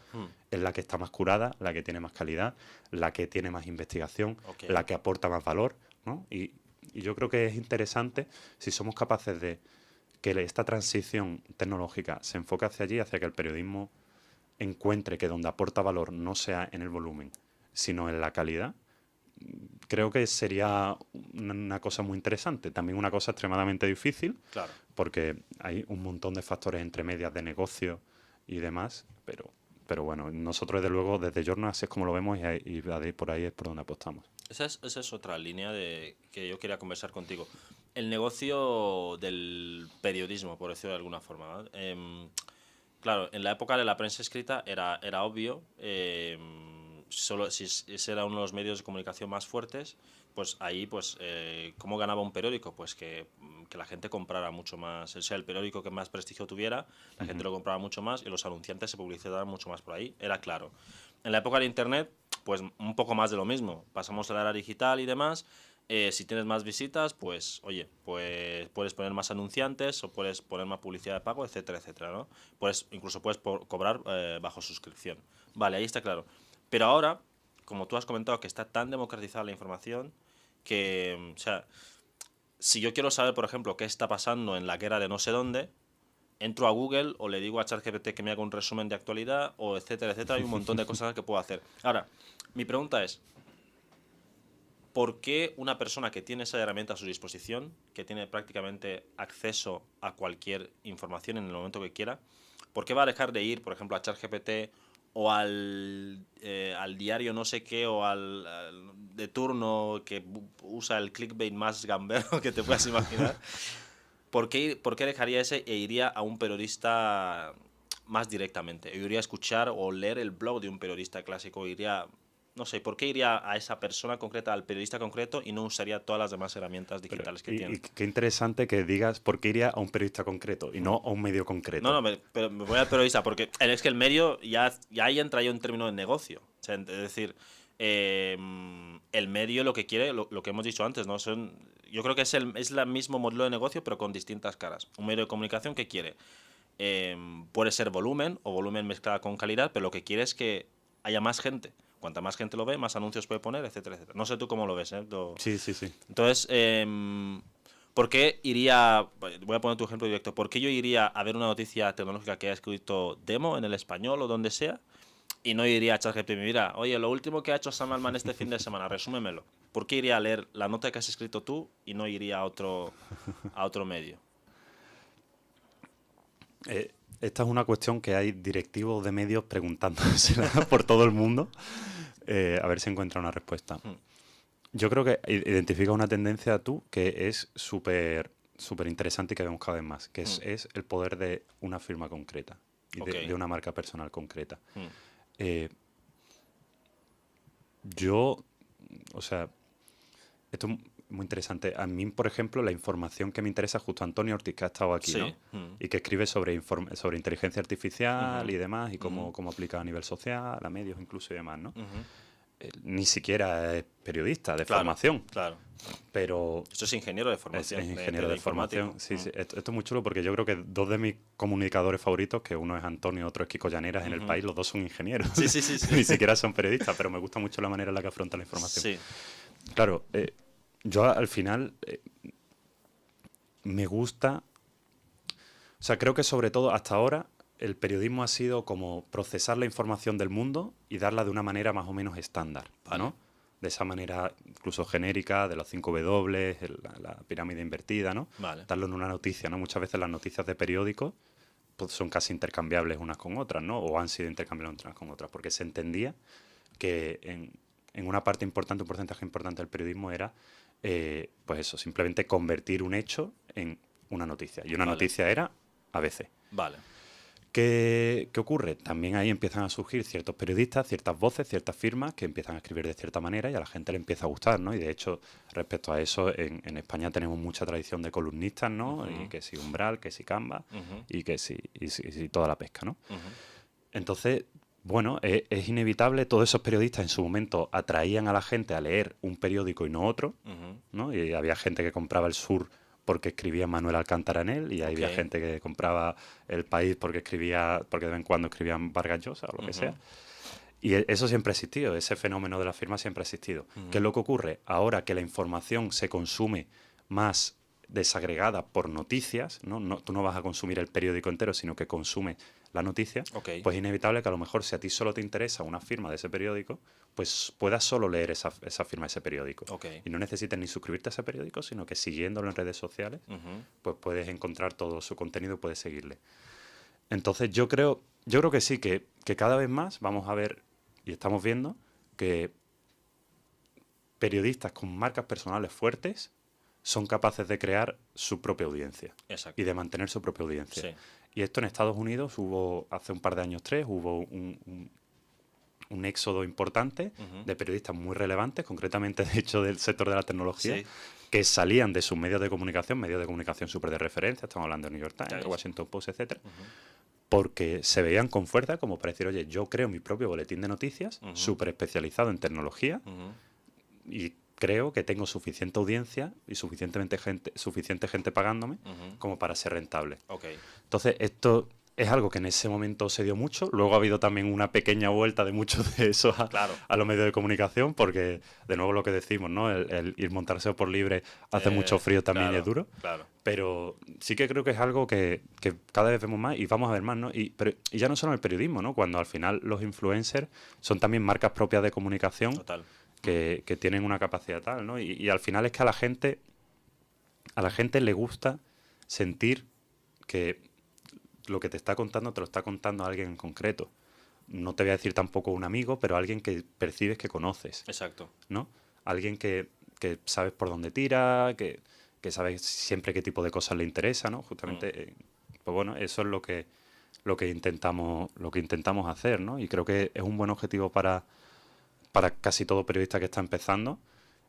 es la que está más curada, la que tiene más calidad, la que tiene más investigación, la que aporta más valor, ¿no? Y yo creo que es interesante si somos capaces de que esta transición tecnológica se enfoque hacia allí, hacia que el periodismo encuentre que donde aporta valor no sea en el volumen, sino en la calidad. Creo que sería una cosa muy interesante. También una cosa extremadamente difícil, claro, porque hay un montón de factores entre medias de negocio y demás, pero bueno, nosotros desde luego desde Journal así es como lo vemos y por ahí es por donde apostamos. Esa es otra línea que yo quería conversar contigo. El negocio del periodismo, por decirlo de alguna forma, ¿no? Claro, en la época de la prensa escrita era obvio, solo si ese era uno de los medios de comunicación más fuertes, pues ahí, pues, ¿cómo ganaba un periódico? Pues que la gente comprara mucho más, o sea, el periódico que más prestigio tuviera, la gente lo compraba mucho más y los anunciantes se publicitaban mucho más por ahí, era claro. En la época de Internet, pues un poco más de lo mismo, pasamos a la era digital y demás. Si tienes más visitas, pues, oye, pues puedes poner más anunciantes o puedes poner más publicidad de pago, etcétera, etcétera, ¿no? Incluso puedes cobrar bajo suscripción. Vale, ahí está claro. Pero ahora, como tú has comentado, que está tan democratizada la información que, o sea, si yo quiero saber, por ejemplo, qué está pasando en la guerra de no sé dónde, entro a Google o le digo a ChatGPT que me haga un resumen de actualidad o etcétera, etcétera. Hay un montón de cosas que puedo hacer. Ahora, mi pregunta es, ¿por qué una persona que tiene esa herramienta a su disposición, que tiene prácticamente acceso a cualquier información en el momento que quiera, por qué va a dejar de ir, por ejemplo, a ChatGPT o al diario no sé qué o al de turno que usa el clickbait más gambero que te puedas imaginar? ¿Por qué dejaría ese e iría a un periodista más directamente? Iría a escuchar o leer el blog de un periodista clásico, iría... No sé, ¿por qué iría a esa persona concreta, al periodista concreto, y no usaría todas las demás herramientas digitales que tiene? Y qué interesante que digas por qué iría a un periodista concreto y no a un medio concreto. No, pero me voy al periodista, porque es que el medio ya ahí entra yo en términos de negocio. O sea, es decir, el medio lo que quiere, lo que hemos dicho antes, ¿no? Yo creo que es el mismo modelo de negocio, pero con distintas caras. Un medio de comunicación que quiere, puede ser volumen o volumen mezclado con calidad, pero lo que quiere es que haya más gente. Cuanta más gente lo ve, más anuncios puede poner, etcétera, etcétera. No sé tú cómo lo ves, ¿eh? Sí. Entonces, ¿por qué iría, voy a poner tu ejemplo directo, ¿por qué yo iría a ver una noticia tecnológica que haya escrito Demo en el español o donde sea y no iría a ChatGPT y me mira, oye, lo último que ha hecho Sam Altman este fin de semana, resúmemelo? ¿Por qué iría a leer la nota que has escrito tú y no iría a otro medio? Esta es una cuestión que hay directivos de medios preguntándosela por todo el mundo. A ver si encuentra una respuesta. Yo creo que identifica una tendencia tú que es súper interesante y que vemos cada vez más, que es el poder de una firma concreta y de una marca personal concreta. O sea, esto es muy interesante. A mí, por ejemplo, la información que me interesa, justo Antonio Ortiz, que ha estado aquí, Sí. ¿no? Y que escribe sobre inteligencia artificial y demás, y cómo aplica a nivel social, a medios incluso y demás, ¿no? Ni siquiera es periodista de formación. Claro. Pero esto es ingeniero de formación. Es ingeniero de formación. Sí. Esto es muy chulo porque yo creo que dos de mis comunicadores favoritos, que uno es Antonio y otro es Kiko Llaneras en El País, los dos son ingenieros. Sí. Ni siquiera son periodistas, pero me gusta mucho la manera en la que afrontan la información. Sí. Claro, yo al final me gusta... O sea, creo que sobre todo hasta ahora el periodismo ha sido como procesar la información del mundo y darla de una manera más o menos estándar, ¿no? De esa manera incluso genérica, de los 5 W, la pirámide invertida, ¿no? Vale. Darlo en una noticia, ¿no? Muchas veces las noticias de periódicos pues, son casi intercambiables unas con otras, ¿no? O han sido intercambiables unas con otras, porque se entendía que en una parte importante, un porcentaje importante del periodismo era, pues eso, simplemente convertir un hecho en una noticia. Y una noticia era ABC. Vale. ¿Qué ocurre? También ahí empiezan a surgir ciertos periodistas, ciertas voces, ciertas firmas que empiezan a escribir de cierta manera y a la gente le empieza a gustar, ¿no? Y de hecho, respecto a eso, en España tenemos mucha tradición de columnistas, ¿no? Y que si Umbral, que si Canva y que si toda la pesca, ¿no? Entonces, bueno, es inevitable, todos esos periodistas en su momento atraían a la gente a leer un periódico y no otro, ¿no? Y había gente que compraba El Sur porque escribía Manuel Alcántara en él, y había gente que compraba El País porque de vez en cuando escribían Vargas Llosa o lo que sea. Y eso siempre ha existido, ese fenómeno de la firma siempre ha existido. ¿Qué es lo que ocurre? Ahora que la información se consume más desagregada por noticias, ¿no? Tú no vas a consumir el periódico entero, sino que consumes la noticia, pues es inevitable que a lo mejor si a ti solo te interesa una firma de ese periódico, pues puedas solo leer esa firma de ese periódico. Y no necesites ni suscribirte a ese periódico, sino que siguiéndolo en redes sociales, pues puedes encontrar todo su contenido y puedes seguirle. Entonces yo creo que sí, que cada vez más vamos a ver y estamos viendo que periodistas con marcas personales fuertes son capaces de crear su propia audiencia. Exacto. Y de mantener su propia audiencia. Sí. Y esto en Estados Unidos hace un par de años, hubo un éxodo importante de periodistas muy relevantes, concretamente, de hecho, del sector de la tecnología, que salían de sus medios de comunicación súper de referencia, estamos hablando de New York Times, Washington Post, etcétera, porque se veían con fuerza como para decir, oye, yo creo mi propio boletín de noticias, súper especializado en tecnología, y creo que tengo suficiente audiencia y suficiente gente pagándome como para ser rentable. Entonces, esto es algo que en ese momento se dio mucho. Luego ha habido también una pequeña vuelta de muchos de esos a los medios de comunicación, porque, de nuevo, lo que decimos, ¿no? El ir montarse por libre hace mucho frío también y es duro. Pero sí que creo que es algo que cada vez vemos más y vamos a ver más, ¿no? Y ya no solo en el periodismo, ¿no? Cuando al final los influencers son también marcas propias de comunicación. Total. Que tienen una capacidad tal, ¿no? Y al final es que a la gente le gusta sentir que lo que te está contando te lo está contando alguien en concreto. No te voy a decir tampoco un amigo, pero alguien que percibes que conoces. Exacto. ¿No? Alguien que sabes por dónde tira, que sabes siempre qué tipo de cosas le interesa, ¿no? Justamente, pues bueno, eso es lo que intentamos hacer, ¿no? Y creo que es un buen objetivo para casi todo periodista que está empezando,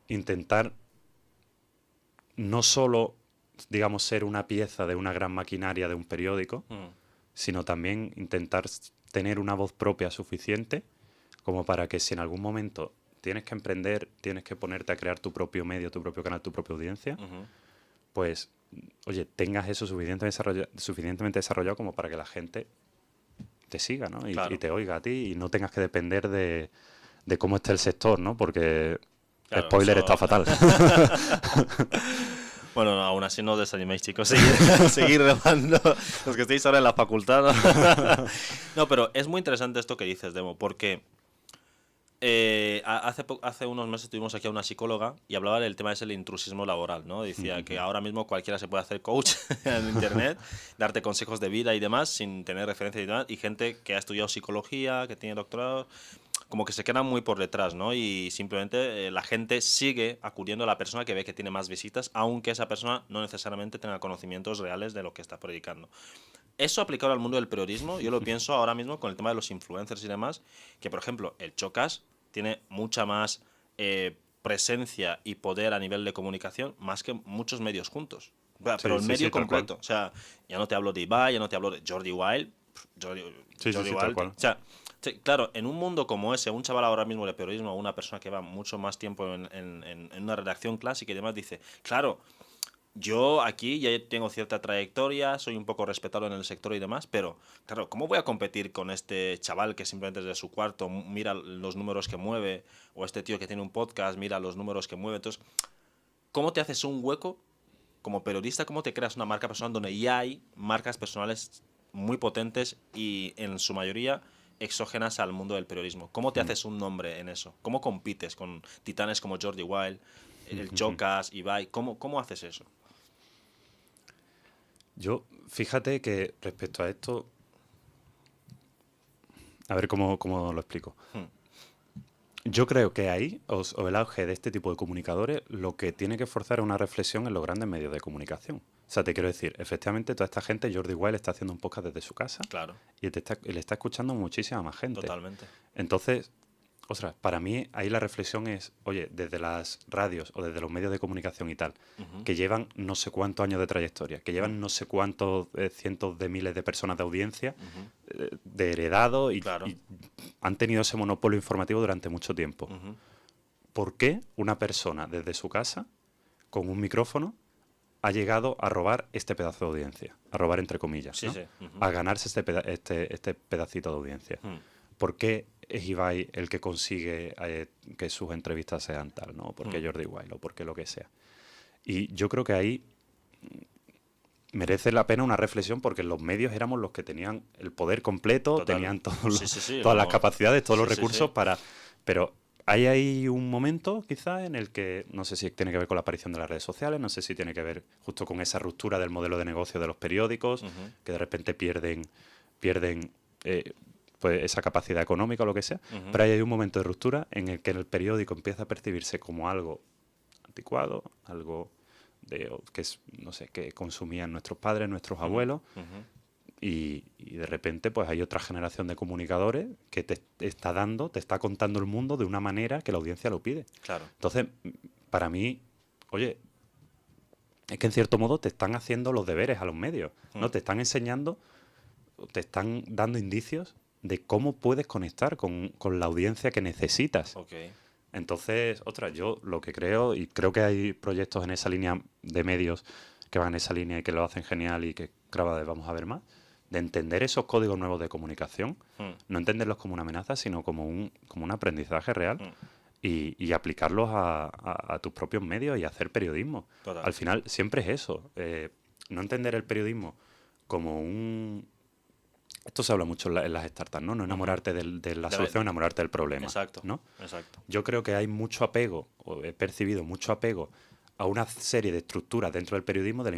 intentar no solo, digamos, ser una pieza de una gran maquinaria de un periódico, sino también intentar tener una voz propia suficiente como para que si en algún momento tienes que emprender, tienes que ponerte a crear tu propio medio, tu propio canal, tu propia audiencia, pues, oye, tengas eso suficientemente desarrollado como para que la gente te siga, ¿no? Y te oiga a ti y no tengas que depender de cómo está el sector, ¿no? Porque, spoiler, está fatal. Bueno, aún así no os desaniméis, chicos. Seguir remando. Los que estéis ahora en la facultad, ¿no? No, pero es muy interesante esto que dices, Demo, porque hace unos meses tuvimos aquí a una psicóloga y hablaba del tema del intrusismo laboral, ¿no? Decía que ahora mismo cualquiera se puede hacer coach en internet, darte consejos de vida y demás sin tener referencia y demás, y gente que ha estudiado psicología, que tiene doctorado, como que se quedan muy por detrás, ¿no? Y simplemente la gente sigue acudiendo a la persona que ve que tiene más visitas, aunque esa persona no necesariamente tenga conocimientos reales de lo que está predicando. Eso aplicado al mundo del periodismo, yo lo pienso ahora mismo con el tema de los influencers y demás, que por ejemplo el Chocas tiene mucha más presencia y poder a nivel de comunicación, más que muchos medios juntos. Pero el medio completo, o sea, ya no te hablo de Ibai, ya no te hablo de Jordi Wild, Jordi Wild, o sea, sí, claro, en un mundo como ese, un chaval ahora mismo de periodismo, una persona que va mucho más tiempo en una redacción clásica y demás, dice, claro, yo aquí ya tengo cierta trayectoria, soy un poco respetado en el sector y demás, pero claro, ¿cómo voy a competir con este chaval que simplemente desde su cuarto mira los números que mueve, o este tío que tiene un podcast mira los números que mueve? Entonces, ¿cómo te haces un hueco como periodista? ¿Cómo te creas una marca personal donde ya hay marcas personales muy potentes y en su mayoría exógenas al mundo del periodismo? ¿Cómo te haces un nombre en eso? ¿Cómo compites con titanes como Jordi Wild, el Chocas, Ibai? ¿Cómo haces eso? Yo, fíjate que respecto a esto, a ver cómo lo explico. Yo creo que ahí, o el auge de este tipo de comunicadores, lo que tiene que forzar es una reflexión en los grandes medios de comunicación. O sea, te quiero decir, efectivamente, toda esta gente, Jordi Wild está haciendo un podcast desde su casa Claro, y le está escuchando muchísima más gente. totalmente. Entonces, ostras, para mí ahí la reflexión es, oye, desde las radios o desde los medios de comunicación y tal, Ujú, que llevan no sé cuántos años de trayectoria, que llevan no sé cuántos cientos de miles de personas de audiencia, ujú, de heredado claro. y han tenido ese monopolio informativo durante mucho tiempo. Ujú, ¿Por qué una persona desde su casa, con un micrófono, ha llegado a robar este pedazo de audiencia? A robar entre comillas, sí, ¿no? sí. Ujú, A ganarse este pedacito de audiencia. ujú, ¿Por qué es Ibai el que consigue que sus entrevistas sean tal, ¿no? ¿Por qué ujú, Jordi Wild o por qué lo que sea? Y yo creo que ahí merece la pena una reflexión porque los medios éramos los que tenían el poder completo, total. tenían Sí, sí, sí, todas las vamos. capacidades, todos Sí, los sí, sí. recursos para... Pero hay ahí un momento quizá en el que, no sé si tiene que ver con la aparición de las redes sociales, no sé si tiene que ver justo con esa ruptura del modelo de negocio de los periódicos, Ujú, que de repente pierden eh, pues esa capacidad económica o lo que sea, ujú, pero ahí hay un momento de ruptura en el que el periódico empieza a percibirse como algo anticuado, algo que es, no sé, que consumían nuestros padres, nuestros ujú, abuelos, ujú, y de repente pues hay otra generación de comunicadores que te está dando, te está contando el mundo de una manera que la audiencia lo pide. claro. Entonces, para mí, oye, es que en cierto modo te están haciendo los deberes a los medios, ¿no? Mm, Te están enseñando, te están dando indicios de cómo puedes conectar con la audiencia que necesitas. ok. Entonces, ostras, yo lo que creo, y creo que hay proyectos en esa línea de medios que van en esa línea y que lo hacen genial y que cada vez vamos a ver más, de entender esos códigos nuevos de comunicación, Mm, no entenderlos como una amenaza, sino como un aprendizaje real mm, y aplicarlos a tus propios medios y hacer periodismo. total. Al final, siempre es eso. No entender el periodismo como un... Esto se habla mucho en las startups, ¿no? No Ujú. enamorarte de la Debe- solución, enamorarte del problema, Exacto, ¿no? exacto. Yo creo que hay mucho apego, o he percibido mucho apego a una serie de estructuras dentro del periodismo de la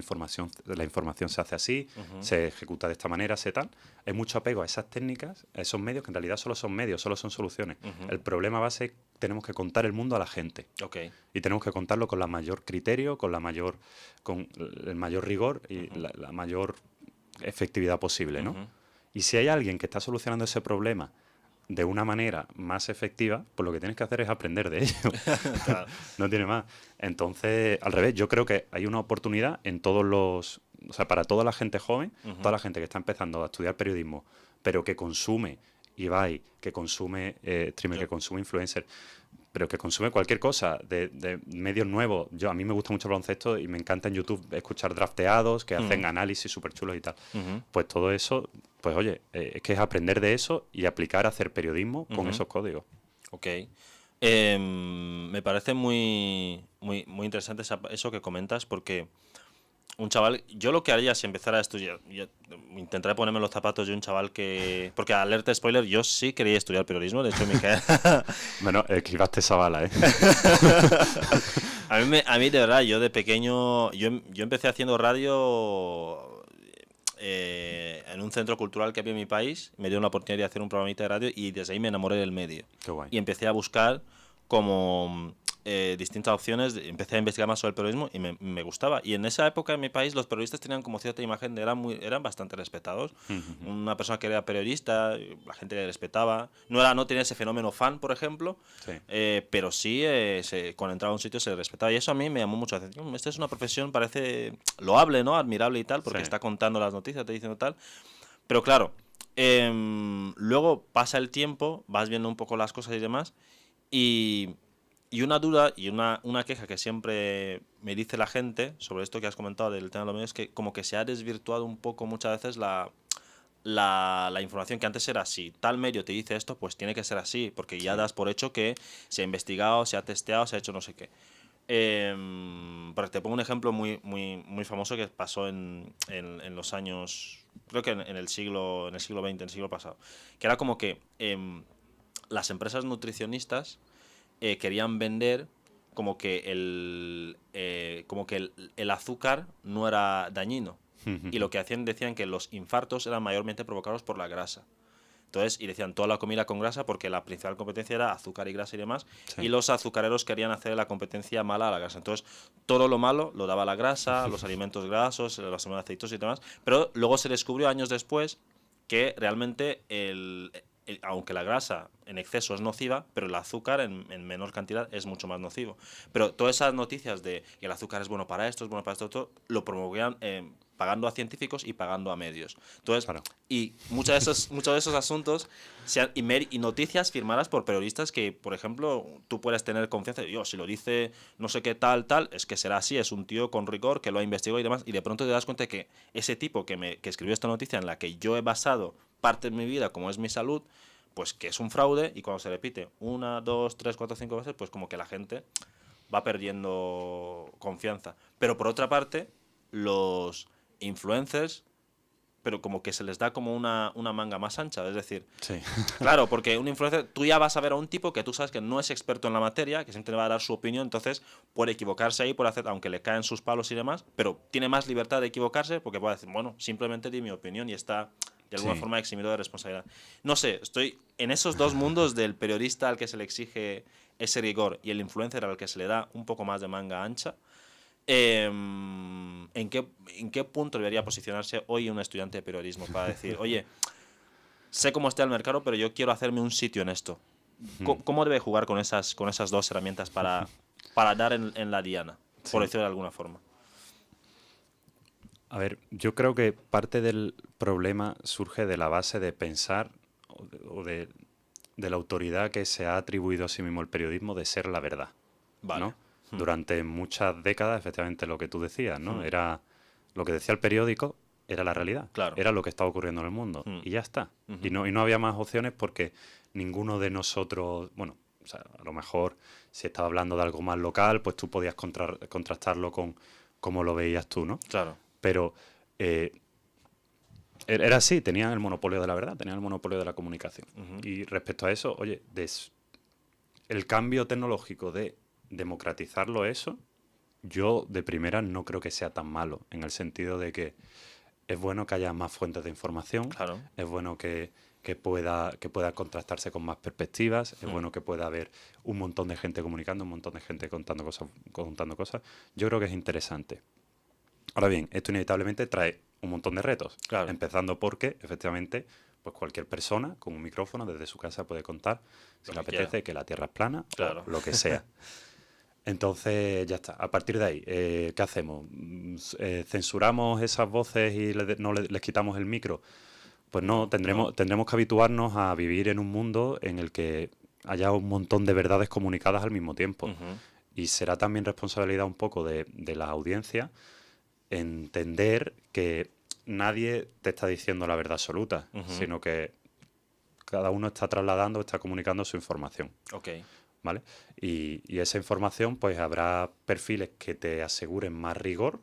información se hace así, Ujú, se ejecuta de esta manera, se tal. Hay mucho apego a esas técnicas, a esos medios que en realidad solo son medios, solo son soluciones. ujú, El problema base es que tenemos que contar el mundo a la gente ok. y tenemos que contarlo con la mayor criterio, con el mayor rigor y Ujú, la mayor efectividad posible, ¿no? ujú, Y si hay alguien que está solucionando ese problema de una manera más efectiva, pues lo que tienes que hacer es aprender de ello. claro. No tiene más. Entonces, al revés, yo creo que hay una oportunidad en todos los... O sea, para toda la gente joven, Ujú, toda la gente que está empezando a estudiar periodismo, pero que consume Ibai, que consume streamer, yo. que consume influencer, pero que consume cualquier cosa de medios nuevos. A mí me gusta mucho el baloncesto y me encanta en YouTube escuchar drafteados que Ujú, hacen análisis súper chulos y tal. ujú, Pues todo eso, pues oye, es que es aprender de eso y aplicar a hacer periodismo con ujú, esos códigos. ok. Me parece muy interesante eso que comentas porque un chaval, yo lo que haría si empezara a estudiar, yo intentaré ponerme los zapatos de un chaval que, porque alerta spoiler, yo sí quería estudiar periodismo, de hecho mi Bueno, esquivaste esa bala, ¿eh? a mí de verdad, yo de pequeño, yo empecé haciendo radio en un centro cultural que había en mi país, me dieron la oportunidad de hacer un programita de radio y desde ahí me enamoré del medio. Qué guay. Y empecé a buscar como distintas opciones, empecé a investigar más sobre el periodismo y me gustaba. Y en esa época en mi país los periodistas tenían como cierta imagen, eran bastante respetados. Una persona que era periodista, la gente le respetaba. No tenía ese fenómeno fan, por ejemplo, Sí. pero sí, cuando entraba a un sitio se le respetaba. Y eso a mí me llamó mucho la atención. Esta es una profesión, parece loable, ¿no? Admirable y tal, Sí. porque está contando las noticias, te diciendo tal. Pero claro, luego pasa el tiempo, vas viendo un poco las cosas y demás, y, y una duda y una queja que siempre me dice la gente sobre esto que has comentado del tema de los medios es que como que se ha desvirtuado un poco muchas veces la información que antes era así. Tal medio te dice esto, pues tiene que ser así, porque ya Sí. das por hecho que se ha investigado, se ha testeado, se ha hecho no sé qué. Pero te pongo un ejemplo muy famoso que pasó en los años, creo que en el siglo XX, en el siglo pasado, que era como que las empresas nutricionistas querían vender como que el azúcar no era dañino. Y lo que hacían decían que los infartos eran mayormente provocados por la grasa. Entonces, y decían toda la comida con grasa porque la principal competencia era azúcar y grasa y demás. Sí. Y los azucareros querían hacer la competencia mala a la grasa. Entonces, todo lo malo lo daba la grasa, los alimentos grasos, los aceitosos y demás. Pero luego se descubrió años después que realmente aunque la grasa en exceso es nociva, pero el azúcar en menor cantidad es mucho más nocivo. Pero todas esas noticias de que el azúcar es bueno para esto, es bueno para esto, otro, lo promovían pagando a científicos y pagando a medios. Entonces, Claro. y muchos de esos asuntos y noticias firmadas por periodistas que, por ejemplo, tú puedes tener confianza. Yo, si lo dice no sé qué tal, es que será así, es un tío con rigor que lo ha investigado y demás. Y de pronto te das cuenta de que ese tipo que escribió esta noticia en la que yo he basado parte de mi vida, como es mi salud, pues que es un fraude, y cuando se repite 1, 2, 3, 4, 5 veces, pues como que la gente va perdiendo confianza. Pero por otra parte, los influencers, pero como que se les da como una manga más ancha, es decir, Sí. claro, porque un influencer, tú ya vas a ver a un tipo que tú sabes que no es experto en la materia, que siempre va a dar su opinión, entonces puede equivocarse ahí, puede hacer, aunque le caen sus palos y demás, pero tiene más libertad de equivocarse porque puede decir, bueno, simplemente di mi opinión y está de alguna Sí. forma eximido de responsabilidad. No sé, estoy en esos dos mundos del periodista al que se le exige ese rigor y el influencer al que se le da un poco más de manga ancha. ¿En qué punto debería posicionarse hoy un estudiante de periodismo para decir, oye, sé cómo está el mercado, pero yo quiero hacerme un sitio en esto? ¿Cómo debe jugar con esas dos herramientas para dar en la diana, por Sí. decirlo de alguna forma? A ver, yo creo que parte del problema surge de la base de pensar de la autoridad que se ha atribuido a sí mismo el periodismo de ser la verdad, Vale. ¿no? Durante muchas décadas, efectivamente, lo que tú decías, ¿no? Hmm. Era lo que decía el periódico, era la realidad, Claro. era lo que estaba ocurriendo en el mundo y ya está. Y no había más opciones porque ninguno de nosotros, bueno, o sea, a lo mejor si estaba hablando de algo más local, pues tú podías contrastarlo con cómo lo veías tú, ¿no? Claro. Pero era así, tenían el monopolio de la verdad, tenían el monopolio de la comunicación. Y respecto a eso, oye, el cambio tecnológico de democratizarlo eso, yo de primera no creo que sea tan malo, en el sentido de que es bueno que haya más fuentes de información, Claro. es bueno que pueda contrastarse con más perspectivas, es bueno que pueda haber un montón de gente comunicando, un montón de gente contando cosas. Yo creo que es interesante. Ahora bien, esto inevitablemente trae un montón de retos, Claro. empezando porque, efectivamente, pues cualquier persona con un micrófono desde su casa puede contar, si le apetece, que la Tierra es plana, claro, o lo que sea. Entonces, ya está. A partir de ahí, ¿qué hacemos? ¿Censuramos esas voces y les quitamos el micro? Pues no, tendremos que habituarnos a vivir en un mundo en el que haya un montón de verdades comunicadas al mismo tiempo. Y será también responsabilidad un poco de la audiencia entender que nadie te está diciendo la verdad absoluta, sino que cada uno está trasladando, está comunicando su información. Ok. ¿Vale? Y esa información, pues habrá perfiles que te aseguren más rigor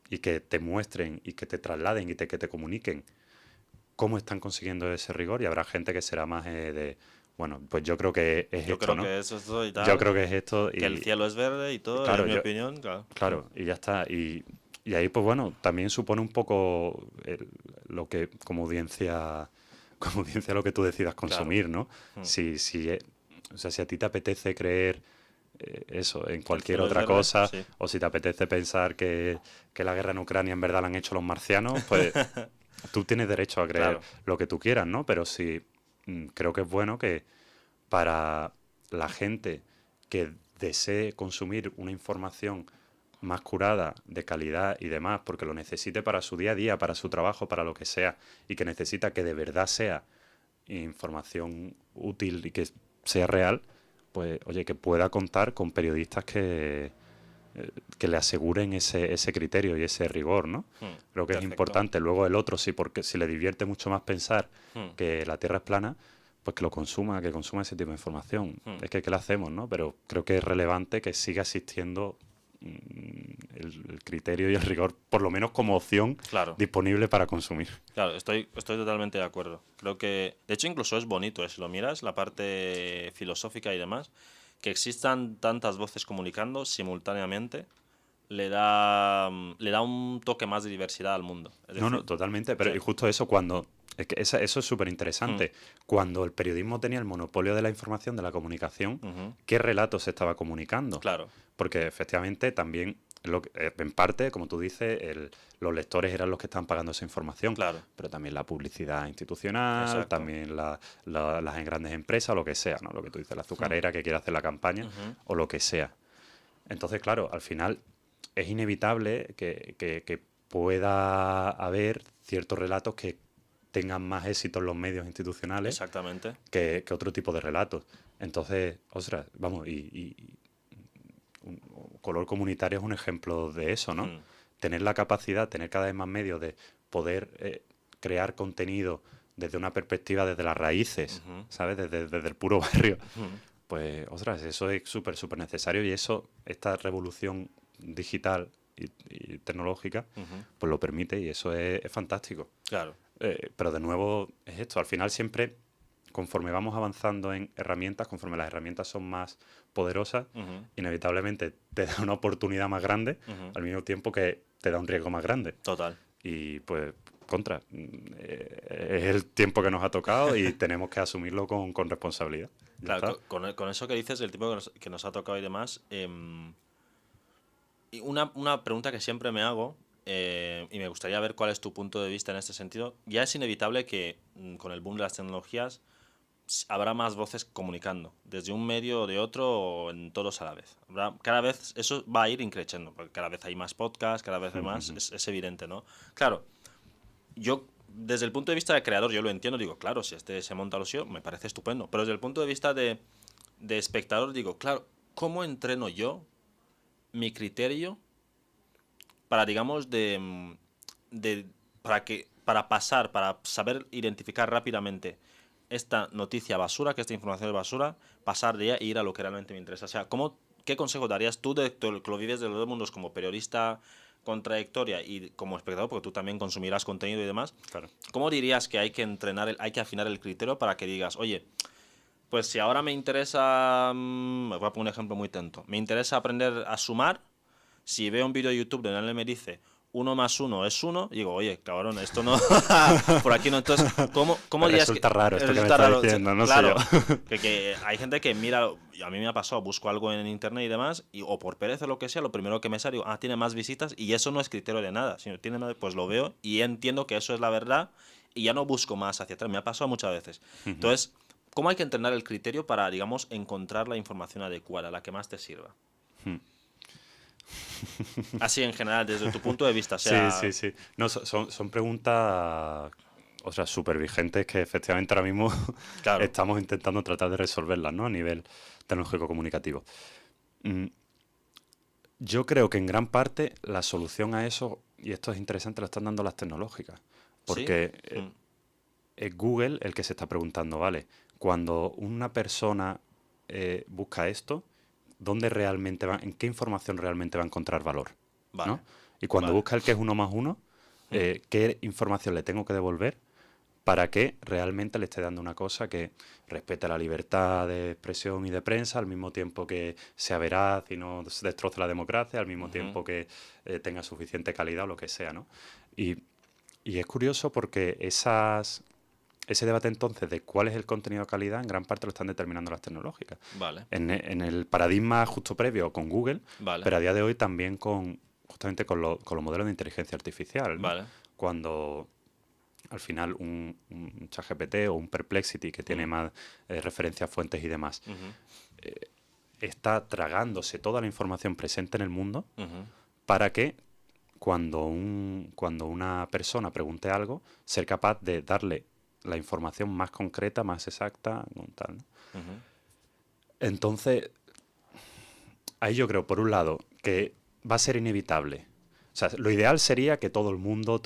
y que te muestren y que te trasladen y que te comuniquen cómo están consiguiendo ese rigor, y habrá gente que será más bueno, pues yo creo que es Yo esto, creo ¿no? que es esto y tal. Yo creo que es esto. Que el cielo es verde y todo, claro, en mi opinión, claro. Claro, y ya está. Y ahí, pues bueno, también supone un poco lo que, como audiencia, lo que tú decidas consumir, ¿no? O sea, si a ti te apetece creer eso en cualquier cielo es otra verde, cosa, sí. o si te apetece pensar que la guerra en Ucrania en verdad la han hecho los marcianos, pues tú tienes derecho a creer Claro. lo que tú quieras, ¿no? Pero sí, creo que es bueno que para la gente que desee consumir una información más curada, de calidad y demás, porque lo necesite para su día a día, para su trabajo, para lo que sea, y que necesita que de verdad sea información útil y que sea real, pues oye, que pueda contar con periodistas que le aseguren ese criterio y ese rigor, ¿no? Creo que es importante. Luego el otro, sí, porque si le divierte mucho más pensar que la Tierra es plana, pues que consuma ese tipo de información. Es que ¿qué le hacemos, no? Pero creo que es relevante que siga existiendo el criterio y el rigor, por lo menos como opción disponible para consumir. Claro, estoy totalmente de acuerdo. Creo que, de hecho, incluso es bonito, si lo miras, la parte filosófica y demás, que existan tantas voces comunicando simultáneamente, le da un toque más de diversidad al mundo. Es decir, No, totalmente. Pero y justo eso, cuando Es que eso es súper interesante. Cuando el periodismo tenía el monopolio de la información, de la comunicación, ¿qué relato se estaba comunicando? Claro. Porque efectivamente también, en parte, como tú dices, los lectores eran los que estaban pagando esa información. Claro. Pero también la publicidad institucional, Exacto. también las grandes empresas, lo que sea, ¿no? Lo que tú dices, la azucarera que quiere hacer la campaña, o lo que sea. Entonces, claro, al final es inevitable que pueda haber ciertos relatos que tengan más éxito en los medios institucionales Exactamente. que otro tipo de relatos. Entonces, ostras, vamos, un color comunitario es un ejemplo de eso, ¿no? Tener la capacidad, tener cada vez más medios de poder crear contenido desde una perspectiva, desde las raíces, ¿sabes? Desde el puro barrio. Pues, ostras, eso es súper, súper necesario y eso, esta revolución digital y tecnológica, pues lo permite y eso es fantástico. Claro. Pero de nuevo es esto, al final siempre, conforme vamos avanzando en herramientas, conforme las herramientas son más poderosas, inevitablemente te da una oportunidad más grande, al mismo tiempo que te da un riesgo más grande. Total. Y pues, es el tiempo que nos ha tocado y tenemos que asumirlo con responsabilidad. Claro, con eso que dices, el tiempo que nos ha tocado y demás, y una pregunta que siempre me hago, y me gustaría ver cuál es tu punto de vista en este sentido. Ya es inevitable que con el boom de las tecnologías habrá más voces comunicando, desde un medio o de otro o en todos a la vez. Cada vez eso va a ir increciendo, porque cada vez hay más podcasts, cada vez hay más, es evidente, ¿no? Claro, yo desde el punto de vista de creador, yo lo entiendo, digo, claro, si se monta lo suyo, me parece estupendo, pero desde el punto de vista de espectador, digo, claro, ¿cómo entreno yo mi criterio para, digamos, para saber identificar rápidamente esta noticia basura, que esta información es basura, pasar de ella e ir a lo que realmente me interesa? O sea, ¿qué consejo darías tú que lo vives de los dos mundos, como periodista con trayectoria y como espectador, porque tú también consumirás contenido y demás? Claro. ¿Cómo dirías que hay que hay que afinar el criterio para que digas, oye, pues si ahora me interesa, me voy a poner un ejemplo muy tonto, me interesa aprender a sumar, si veo un vídeo de YouTube donde alguien me dice 1 más 1 es 1, digo, oye, cabrón, esto no, por aquí no. Entonces, ¿cómo dirías que...? Resulta raro esto que me Resulta estás raro, diciendo, no claro, sé yo. que hay gente que mira, a mí me ha pasado, busco algo en internet y demás, o por pereza o lo que sea, lo primero que me sale, digo, tiene más visitas, y eso no es criterio de nada, sino tiene más, pues lo veo y entiendo que eso es la verdad y ya no busco más hacia atrás, me ha pasado muchas veces. Entonces, ¿cómo hay que entrenar el criterio para, digamos, encontrar la información adecuada, la que más te sirva? Así en general, desde tu punto de vista. O sea... Sí. No, son preguntas, o sea, súper vigentes que efectivamente ahora mismo Claro. estamos intentando tratar de resolverlas, ¿no? A nivel tecnológico comunicativo. Yo creo que en gran parte la solución a eso, y esto es interesante, lo están dando las tecnológicas. Porque es Google el que se está preguntando, vale, cuando una persona busca esto, ¿dónde realmente en qué información realmente va a encontrar valor? Vale. ¿No? Y cuando busca el que es 1 más 1, ¿qué información le tengo que devolver para que realmente le esté dando una cosa que respete la libertad de expresión y de prensa, al mismo tiempo que sea veraz y no destroce la democracia, al mismo tiempo que tenga suficiente calidad o lo que sea, ¿no? Y es curioso porque ese debate entonces de cuál es el contenido de calidad en gran parte lo están determinando las tecnológicas. Vale. En el paradigma justo previo con Google, Vale. pero a día de hoy también justamente con los modelos de inteligencia artificial, ¿no? Vale. Cuando al final un ChatGPT o un Perplexity que tiene más referencias, fuentes y demás, está tragándose toda la información presente en el mundo para que cuando una persona pregunte algo, ser capaz de darle la información más concreta, más exacta, tal, ¿no? Entonces, ahí yo creo, por un lado, que va a ser inevitable. O sea, lo ideal sería que todo el mundo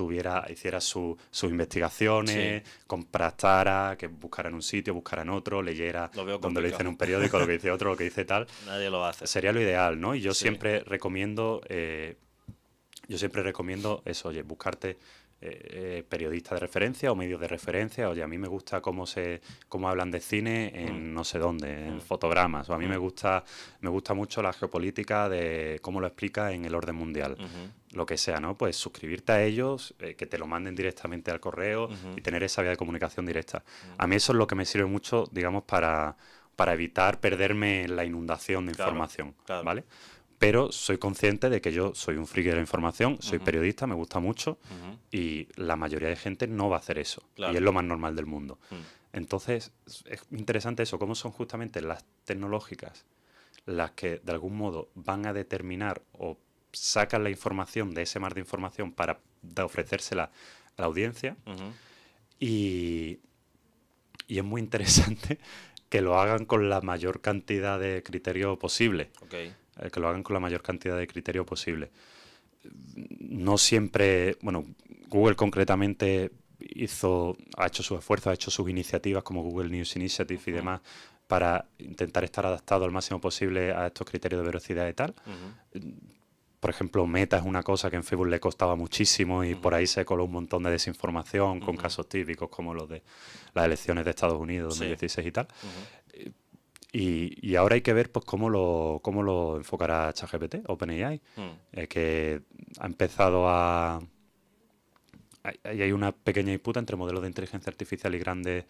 hiciera sus investigaciones, contrastara, que buscara en un sitio, buscara en otro, leyera donde lo dice en un periódico, lo que dice otro, lo que dice tal. Nadie lo hace. Sería lo ideal, ¿no? Y yo siempre recomiendo eso, oye, buscarte periodistas de referencia o medios de referencia. Oye, a mí me gusta cómo hablan de cine en no sé dónde, en fotogramas. O a mí me gusta mucho la geopolítica de cómo lo explica en El Orden Mundial. Lo que sea, ¿no? Pues suscribirte a ellos, que te lo manden directamente al correo y tener esa vía de comunicación directa. A mí eso es lo que me sirve mucho, digamos, para evitar perderme en la inundación de información, ¿vale? Pero soy consciente de que yo soy un friki de la información, soy periodista, me gusta mucho y la mayoría de gente no va a hacer eso. Y es lo más normal del mundo. Entonces, es interesante eso, cómo son justamente las tecnológicas las que de algún modo van a determinar o sacan la información de ese mar de información para ofrecérsela a la audiencia. Y es muy interesante que lo hagan con la mayor cantidad de criterio posible. Que lo hagan con la mayor cantidad de criterio posible. No siempre, bueno, Google concretamente ha hecho sus esfuerzos, ha hecho sus iniciativas como Google News Initiative y demás para intentar estar adaptado al máximo posible a estos criterios de velocidad y tal. Por ejemplo, Meta es una cosa que en Facebook le costaba muchísimo y por ahí se coló un montón de desinformación con casos típicos como los de las elecciones de Estados Unidos 2016 y tal. Y ahora hay que ver pues cómo lo enfocará ChatGPT, OpenAI, que ha empezado a... Hay una pequeña disputa entre modelos de inteligencia artificial y grandes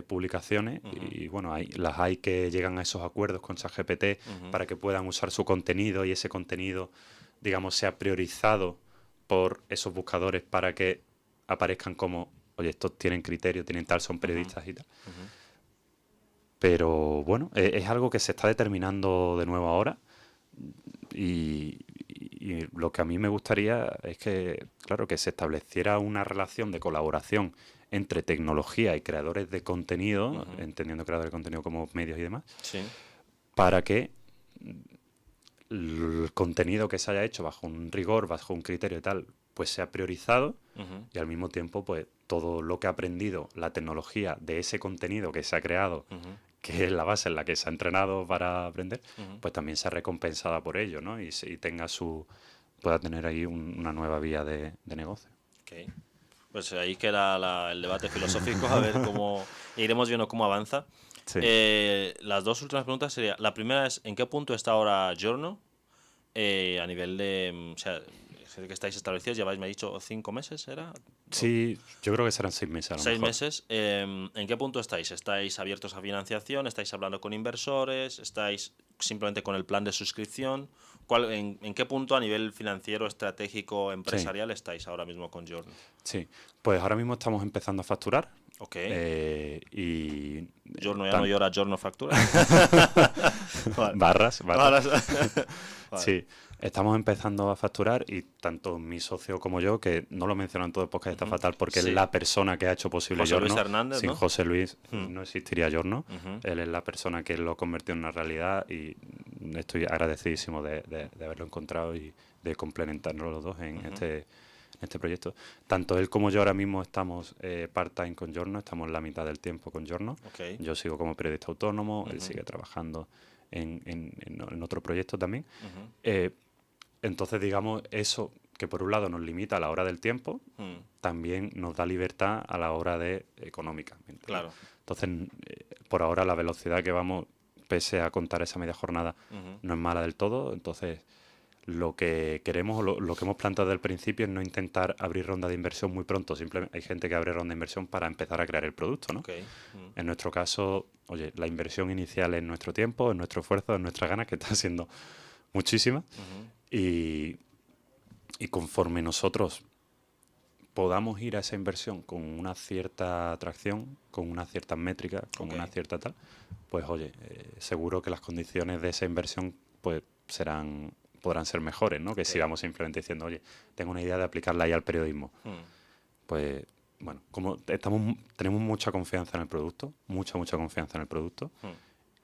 publicaciones y bueno, las hay que llegan a esos acuerdos con ChatGPT para que puedan usar su contenido y ese contenido, digamos, sea priorizado por esos buscadores para que aparezcan como, oye, estos tienen criterio, tienen tal, son periodistas y tal. Pero bueno, es algo que se está determinando de nuevo ahora y lo que a mí me gustaría es que, claro, que se estableciera una relación de colaboración entre tecnología y creadores de contenido, entendiendo creadores de contenido como medios y demás, para que el contenido que se haya hecho bajo un rigor, bajo un criterio y tal, pues sea priorizado y al mismo tiempo pues todo lo que ha aprendido la tecnología de ese contenido que se ha creado, que es la base en la que se ha entrenado para aprender, pues también sea recompensada por ello, ¿no? Y pueda tener ahí una nueva vía de negocio. Pues ahí queda el debate filosófico, a ver cómo iremos viendo cómo avanza. Las dos últimas preguntas serían, la primera es, ¿en qué punto está ahora Giorno? A nivel de, o sea, sé que estáis establecidos, lleváis, me ha dicho, 5 meses, ¿era? Sí, yo creo que serán 6 meses a lo 6 mejor. meses. ¿En qué punto estáis? ¿Estáis abiertos a financiación? ¿Estáis hablando con inversores? ¿Estáis simplemente con el plan de suscripción? ¿En qué punto a nivel financiero, estratégico, empresarial estáis ahora mismo con Giorno? Sí, pues ahora mismo estamos empezando a facturar. Y Giorno ya no llora, Giorno factura. Barras. Sí, estamos empezando a facturar y tanto mi socio como yo, que no lo mencionan todo porque está fatal porque es la persona que ha hecho posible José Luis Giorno. Hernández, Sin ¿no? José Luis no existiría Giorno. Él es la persona que lo convirtió en una realidad y estoy agradecidísimo de haberlo encontrado y de complementarnos los dos en este proyecto. Tanto él como yo ahora mismo estamos part-time con Giorno, estamos la mitad del tiempo con Giorno. Yo sigo como periodista autónomo, él sigue trabajando en otro proyecto también. Entonces, digamos, eso que por un lado nos limita a la hora del tiempo, también nos da libertad a la hora de económica. Claro. Entonces, por ahora la velocidad que vamos, pese a contar esa media jornada, no es mala del todo. Entonces, lo que queremos, lo que hemos planteado desde el principio es no intentar abrir ronda de inversión muy pronto. Simplemente hay gente que abre ronda de inversión para empezar a crear el producto, ¿no? En nuestro caso, oye, la inversión inicial es nuestro tiempo, es nuestro esfuerzo, es nuestras ganas, que está siendo muchísima. Y conforme nosotros podamos ir a esa inversión con una cierta atracción, con unas ciertas métricas, con una cierta tal, pues oye, seguro que las condiciones de esa inversión pues podrán ser mejores, ¿no? Que si vamos simplemente diciendo, oye, tengo una idea de aplicarla ahí al periodismo. Pues, bueno, como tenemos mucha confianza en el producto, mucha confianza en el producto.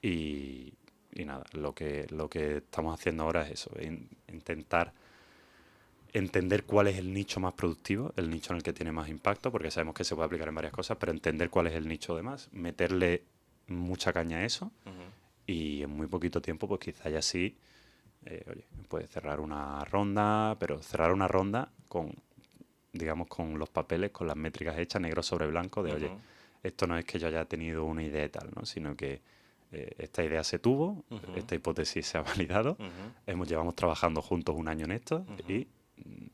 Y nada, lo que estamos haciendo ahora es eso, intentar entender cuál es el nicho más productivo, el nicho en el que tiene más impacto, porque sabemos que se puede aplicar en varias cosas, pero entender cuál es el nicho de más, meterle mucha caña a eso y en muy poquito tiempo, pues quizá ya sí, oye, puede cerrar una ronda, pero cerrar una ronda con digamos, con los papeles, con las métricas hechas, negro sobre blanco, de, oye, esto no es que yo haya tenido una idea y tal, ¿no? Sino que esta idea se tuvo, esta hipótesis se ha validado, llevamos trabajando juntos un año en esto y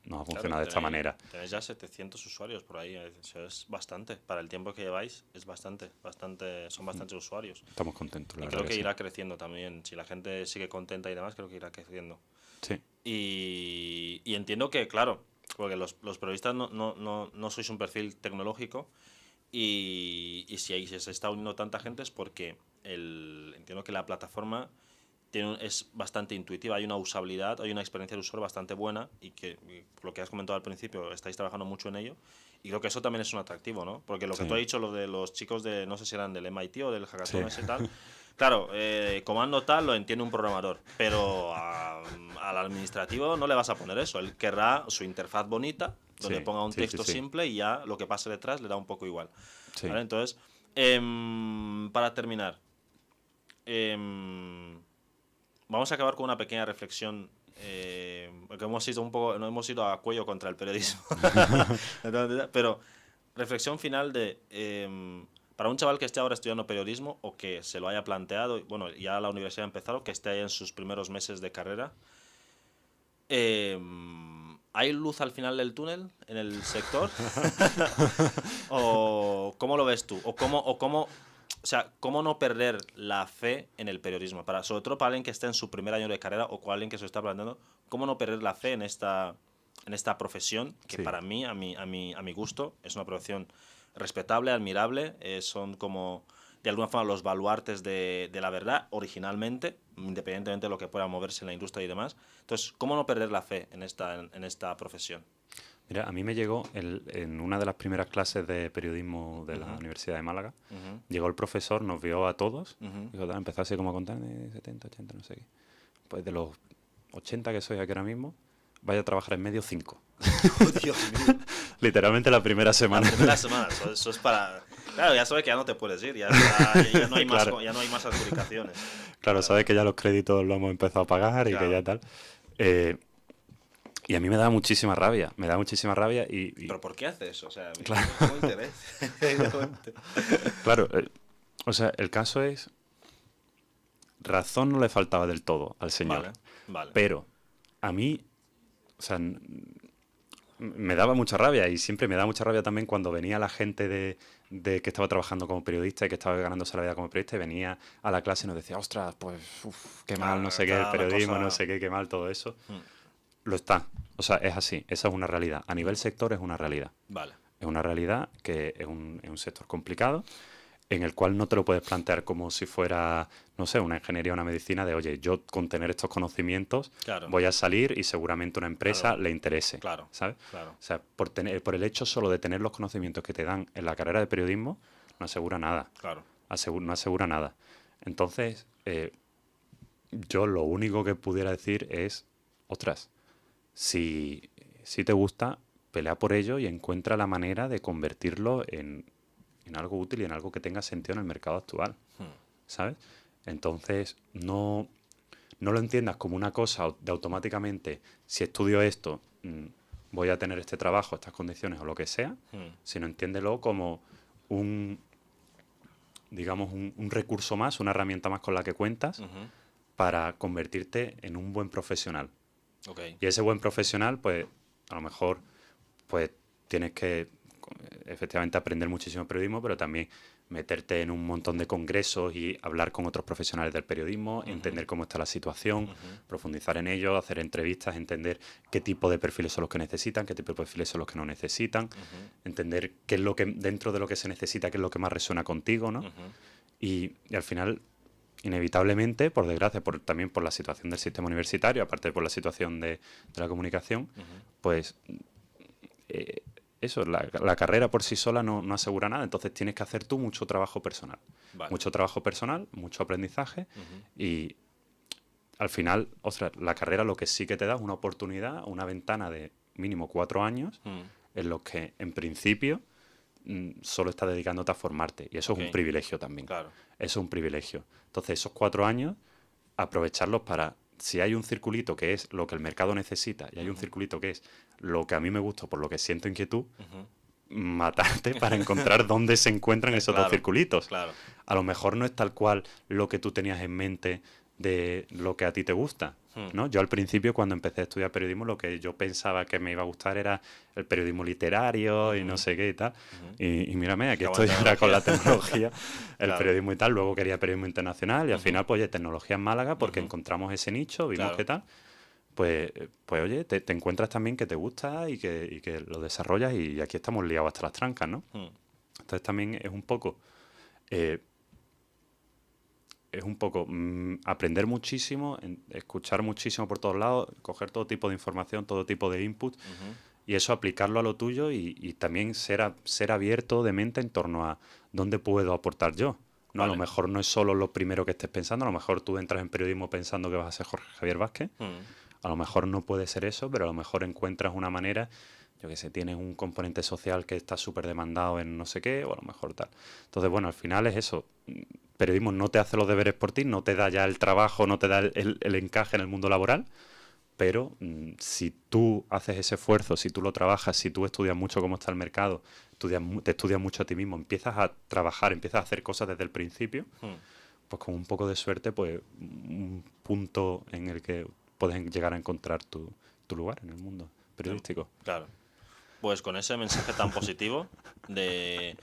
nos ha funcionado de esta manera. Tenéis ya 700 usuarios por ahí, eso es bastante. Para el tiempo que lleváis es bastante, son bastantes usuarios. Estamos contentos, la y verdad. Creo que irá creciendo también. Si la gente sigue contenta y demás, creo que irá creciendo. Sí. Y entiendo que, claro, porque los periodistas no sois un perfil tecnológico y si se está uniendo tanta gente es porque entiendo que la plataforma es bastante intuitiva, hay una usabilidad, hay una experiencia de usuario bastante buena y por lo que has comentado al principio, estáis trabajando mucho en ello y creo que eso también es un atractivo, ¿no? Porque lo que tú has dicho, lo de los chicos de, no sé si eran del MIT o del hackathon ese tal, claro, comando tal lo entiende un programador, pero al administrativo no le vas a poner eso, él querrá su interfaz bonita, donde ponga un texto simple y ya lo que pase detrás le da un poco igual. ¿Vale? Entonces, para terminar, vamos a acabar con una pequeña reflexión, porque no hemos ido a cuello contra el periodismo. Pero reflexión final de, para un chaval que esté ahora estudiando periodismo o que se lo haya planteado, bueno, ya la universidad ha empezado, que esté ahí en sus primeros meses de carrera, ¿hay luz al final del túnel en el sector? ¿O cómo lo ves tú? O sea, ¿cómo no perder la fe en el periodismo? Sobre todo para alguien que esté en su primer año de carrera o con alguien que se lo está planteando, ¿cómo no perder la fe en esta profesión? Que para mí, a mi gusto, es una profesión respetable, admirable. Son como, de alguna forma, los baluartes de la verdad, originalmente, independientemente de lo que pueda moverse en la industria y demás. Entonces, ¿cómo no perder la fe en esta profesión? Mira, a mí me llegó en una de las primeras clases de periodismo de la Universidad de Málaga, llegó el profesor, nos vio a todos, dijo, empezó así como a contar de 70, 80, no sé qué. Pues de los 80 que soy aquí ahora mismo, vaya a trabajar en medio 5. Oh, Dios mío. Literalmente la primera semana. La primera semana, eso es para... Claro, ya sabes que ya no te puedes ir, ya no hay más, ya no hay más adjudicaciones. Claro, sabes que ya los créditos los hemos empezado a pagar y que ya tal. Y a mí me da muchísima rabia, y... ¿Pero por qué hace eso? O sea, claro. ¿cómo interés? Claro, o sea, el caso es... Razón no le faltaba del todo al señor. Vale. Pero a mí, o sea, me daba mucha rabia y siempre me da mucha rabia también cuando venía la gente de que estaba trabajando como periodista y que estaba ganándose la vida como periodista y venía a la clase y nos decía, ostras, pues qué mal, no sé qué, el periodismo, no sé qué mal, todo eso. Lo está. O sea, es así. Esa es una realidad. A nivel sector es una realidad. Vale. Es una realidad que es un sector complicado en el cual no te lo puedes plantear como si fuera, no sé, una ingeniería o una medicina de, oye, yo con tener estos conocimientos voy a salir y seguramente una empresa le interese. Claro. ¿Sabes? Claro. O sea, por el hecho solo de tener los conocimientos que te dan en la carrera de periodismo, no asegura nada. Claro. No asegura nada. Entonces, yo lo único que pudiera decir es, ostras, si te gusta, pelea por ello y encuentra la manera de convertirlo en algo útil y en algo que tenga sentido en el mercado actual, ¿sabes? Entonces, no lo entiendas como una cosa de automáticamente, si estudio esto, voy a tener este trabajo, estas condiciones o lo que sea, sino entiéndelo como digamos, un recurso más, una herramienta más con la que cuentas para convertirte en un buen profesional. Okay. Y ese buen profesional, pues, a lo mejor, pues, tienes que efectivamente aprender muchísimo periodismo, pero también meterte en un montón de congresos y hablar con otros profesionales del periodismo, entender cómo está la situación, profundizar en ello, hacer entrevistas, entender qué tipo de perfiles son los que necesitan, qué tipo de perfiles son los que no necesitan, entender qué es lo que, dentro de lo que se necesita, qué es lo que más resuena contigo, ¿no? Y al final, inevitablemente, por desgracia, también por la situación del sistema universitario, aparte por la situación de la comunicación, pues eso, la carrera por sí sola no asegura nada, entonces tienes que hacer tú mucho trabajo personal. Vale. Mucho trabajo personal, mucho aprendizaje y al final, ostras, la carrera lo que sí que te da es una oportunidad, una ventana de mínimo 4 años en los que en principio solo estás dedicándote a formarte y eso es un privilegio también. Claro. Eso es un privilegio. Entonces esos 4 años, aprovecharlos para, si hay un circulito que es lo que el mercado necesita y hay un circulito que es lo que a mí me gusta, por lo que siento inquietud, Ujú. matarte para encontrar dónde se encuentran esos dos Claro, circulitos. claro. A lo mejor no es tal cual lo que tú tenías en mente de lo que a ti te gusta, ¿no? Yo al principio, cuando empecé a estudiar periodismo, lo que yo pensaba que me iba a gustar era el periodismo literario y no sé qué y tal. Y mírame, aquí Qué estoy buena ahora con la tecnología. tecnología, el Claro. periodismo y tal. Luego quería periodismo internacional y al final, pues, oye, tecnología en Málaga, porque Ujú. encontramos ese nicho, vimos Claro. qué tal. Pues, oye, te encuentras también que te gusta y que lo desarrollas y aquí estamos liados hasta las trancas, ¿no? Mm. Entonces también eh, es un poco aprender muchísimo, escuchar muchísimo por todos lados, coger todo tipo de información, todo tipo de input Ujú. y eso aplicarlo a lo tuyo y también ser abierto de mente en torno a dónde puedo aportar yo. ¿No? A lo Vale. mejor no es solo lo primero que estés pensando, a lo mejor tú entras en periodismo pensando que vas a ser Jorge Javier Vázquez, Mm. a lo mejor no puede ser eso, pero a lo mejor encuentras una manera, yo que sé, tienes un componente social que está súper demandado en no sé qué, o a lo mejor tal. Entonces, bueno, al final es eso. Periodismo no te hace los deberes por ti, no te da ya el trabajo, no te da el encaje en el mundo laboral, pero si tú haces ese esfuerzo, si tú lo trabajas, si tú estudias mucho cómo está el mercado, te estudias mucho a ti mismo, empiezas a trabajar, empiezas a hacer cosas desde el principio, Mm. pues con un poco de suerte, pues un punto en el que puedes llegar a encontrar tu lugar en el mundo periodístico. Claro. Pues con ese mensaje tan positivo de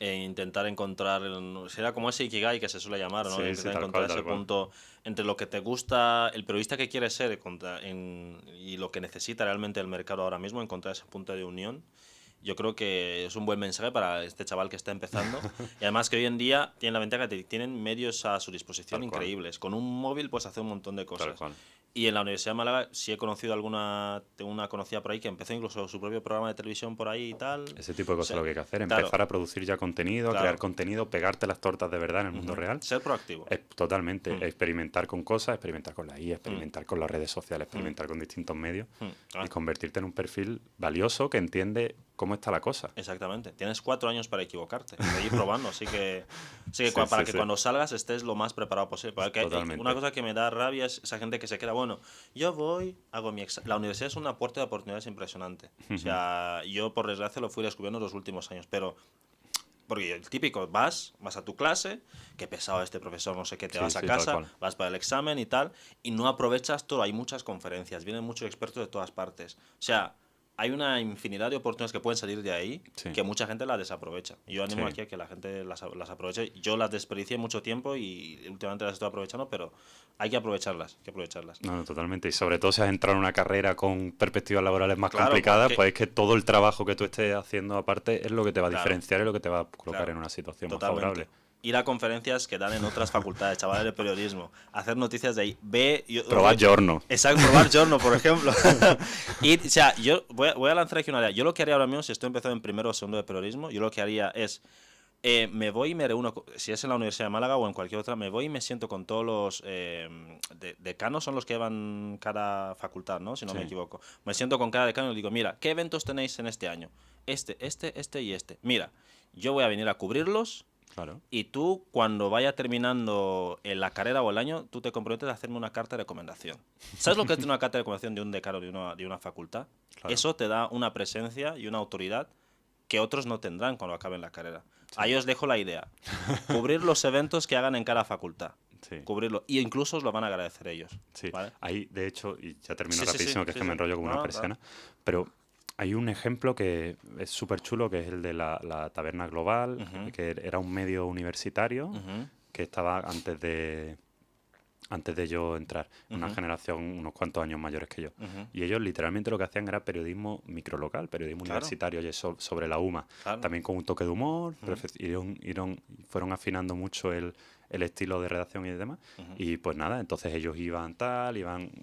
intentar encontrar, será como ese Ikigai que se suele llamar, ¿no? De Sí, sí, intentar tal encontrar cual, ese tal cual. punto entre lo que te gusta, el periodista que quieres ser y lo que necesita realmente el mercado ahora mismo, encontrar ese punto de unión. Yo creo que es un buen mensaje para este chaval que está empezando. Y además que hoy en día tienen la ventaja que tienen medios a su disposición Tal cual, increíbles. Con un móvil puedes hacer un montón de tal cosas. cual. Y en la Universidad de Málaga sí he conocido tengo una conocida por ahí que empezó incluso su propio programa de televisión por ahí y tal. Ese tipo de cosas es lo que hay que hacer, Claro, empezar a producir ya contenido, a crear claro. contenido, pegarte las tortas de verdad en el mundo Ujú. real. Ser proactivo. Totalmente, Mm, experimentar con cosas, experimentar con la IA, mm, experimentar con las redes sociales, mm, experimentar con distintos medios mm. y Ah, convertirte en un perfil valioso que entiende cómo está la cosa. exactamente. Tienes 4 años para equivocarte, de ir probando. Así que Sí, para sí, que sí, cuando salgas estés lo más preparado posible. Porque una totalmente. cosa que me da rabia es esa gente que se queda, bueno, yo voy, hago mi examen. La universidad es una puerta de oportunidades impresionante. O sea, yo por desgracia lo fui descubriendo en los últimos años, pero porque el típico, vas a tu clase, qué pesado este profesor, no sé qué, te Sí, vas a sí, tal casa, cual. vas para el examen y tal, y no aprovechas todo. Hay muchas conferencias, vienen muchos expertos de todas partes. O sea, hay una infinidad de oportunidades que pueden salir de ahí Sí, que mucha gente las desaprovecha. Y yo animo sí. aquí a que la gente las aproveche. Yo las desperdicié mucho tiempo y últimamente las estoy aprovechando, pero hay que aprovecharlas, hay que aprovecharlas. No, no, totalmente. Y sobre todo si has entrado en una carrera con perspectivas laborales más Claro, complicadas, porque, pues es que todo el trabajo que tú estés haciendo aparte es lo que te va a claro, diferenciar y lo que te va a colocar claro, en una situación más totalmente. favorable. Ir a conferencias que dan en otras facultades, chavales de periodismo, hacer noticias de ahí. Ve, yo os Probar doy, giorno. exacto, probar Journal, por ejemplo. O sea, yo voy a lanzar aquí una idea. Yo lo que haría ahora mismo, si estoy empezando en primero o segundo de periodismo, yo lo que haría es, me voy y me reúno, si es en la Universidad de Málaga o en cualquier otra, me voy y me siento con todos los decanos, son los que llevan cada facultad, ¿no? Si no me Sí, equivoco. Me siento con cada decano y le digo, mira, ¿qué eventos tenéis en este año? Este y este. Mira, yo voy a venir a cubrirlos. claro. Y tú, cuando vaya terminando la carrera o el año, tú te comprometes a hacerme una carta de recomendación. ¿Sabes lo que es una carta de recomendación de un decano de una facultad? Claro. Eso te da una presencia y una autoridad que otros no tendrán cuando acaben la carrera. Sí, Ahí os dejo la idea. Cubrir los eventos que hagan en cada facultad. sí, Cubrirlo. Y incluso os lo van a agradecer ellos. sí. ¿Vale? Ahí, de hecho, y ya termino Sí, sí, sí. rapidísimo, que es Sí, que me sí. enrollo como No, una no, claro. persiana, pero hay un ejemplo que es súper chulo, que es el de la Taberna Global, Ujú, que era un medio universitario ujú, que estaba antes de yo entrar, una ujú, generación unos cuantos años mayores que yo. ujú. Y ellos literalmente lo que hacían era periodismo microlocal, periodismo Claro, universitario, y sobre la UMA, claro. también con un toque de humor, pero Ujú, fueron afinando mucho el estilo de redacción y demás. ujú, Y pues nada, entonces ellos iban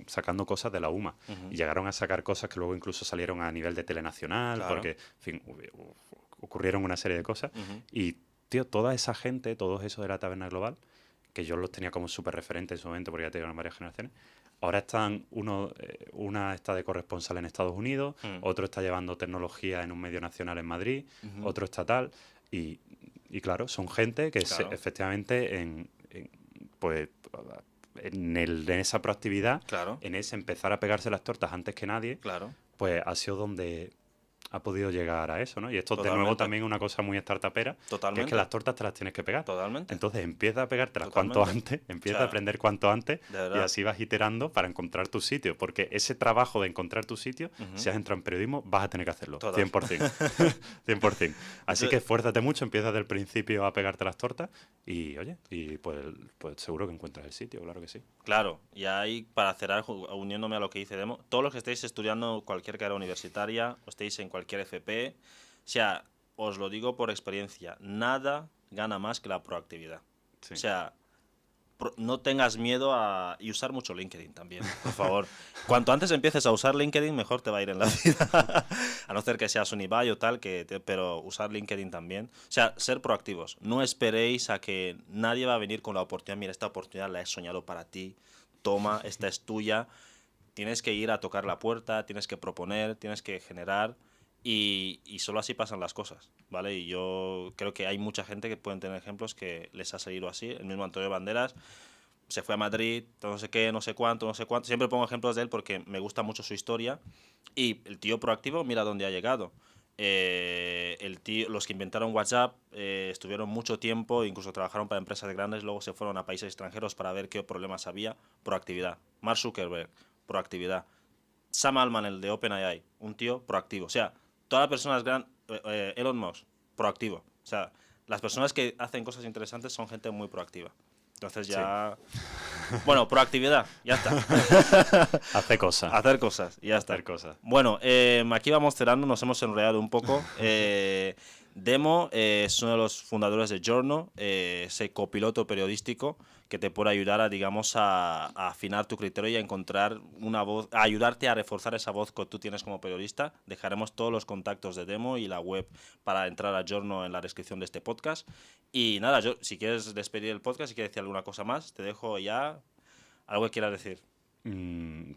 sacando cosas de la UMA. ujú. Y llegaron a sacar cosas que luego incluso salieron a nivel de telenacional, Claro. porque, en fin, ocurrieron una serie de cosas. Ujú. Y, tío, toda esa gente, todos esos de la Taberna Global, que yo los tenía como súper referentes en su momento porque ya tenían varias generaciones. Ahora una está de corresponsal en Estados Unidos, Mm. otro está llevando tecnología en un medio nacional en Madrid, Ujú. otro está tal. Y, y claro, son gente que Claro. efectivamente pues, en esa proactividad, Claro, en ese empezar a pegarse las tortas antes que nadie, claro. pues ha sido donde ha podido llegar a eso, ¿no? Y esto de nuevo Totalmente. también una cosa muy startupera, que es Totalmente. que las tortas te las tienes que pegar. Totalmente. Entonces empieza a pegártelas cuanto Totalmente. antes, empieza O sea, a aprender cuanto antes de y verdad. así vas iterando para encontrar tu sitio. Porque ese trabajo de encontrar tu sitio, si has entrado en periodismo, vas a tener que hacerlo. Total. 100%. 100%. Así Eso- que esfuérzate mucho, empieza desde el principio a pegarte las tortas y, oye, pues seguro que encuentras el sitio, claro que sí. Claro, y ahí para cerrar, uniéndome a lo que dice Demo, todos los que estéis estudiando cualquier carrera universitaria, o estéis en cualquier FP, o sea, os lo digo por experiencia, nada gana más que la proactividad. Sí. O sea, no tengas miedo y usar mucho LinkedIn también, por favor. Cuanto antes empieces a usar LinkedIn, mejor te va a ir en la vida. A no ser que seas un Ibai o tal, pero usar LinkedIn también. O sea, ser proactivos. No esperéis a que nadie va a venir con la oportunidad. Mira, esta oportunidad la he soñado para ti. Toma, esta es tuya. Tienes que ir a tocar la puerta, tienes que proponer, tienes que generar. Y solo así pasan las cosas, ¿vale? Y yo creo que hay mucha gente que pueden tener ejemplos que les ha salido así. El mismo Antonio Banderas se fue a Madrid, no sé qué, no sé cuánto, no sé cuánto. Siempre pongo ejemplos de él porque me gusta mucho su historia. Y el tío proactivo, mira dónde ha llegado. Los que inventaron WhatsApp estuvieron mucho tiempo, incluso trabajaron para empresas grandes, luego se fueron a países extranjeros para ver qué problemas había. Proactividad. Mark Zuckerberg, proactividad. Sam Altman, el de OpenAI, un tío proactivo. O sea, todas las personas grandes, Elon Musk, proactivo. O sea, las personas que hacen cosas interesantes son gente muy proactiva. Entonces ya... Sí. Bueno, proactividad, ya está. Hace cosas. Hacer cosas, ya está. Hacer cosas. Bueno, aquí vamos cerrando, nos hemos enrollado un poco. Demo es uno de los fundadores de Journo, ese copiloto periodístico que te puede ayudar a, digamos, a afinar tu criterio y a encontrar una voz, a ayudarte a reforzar esa voz que tú tienes como periodista. Dejaremos todos los contactos de Demo y la web para entrar a Journo en la descripción de este podcast. Y nada, si quieres despedir el podcast, si quieres decir alguna cosa más, te dejo ya. ¿Algo que quieras decir?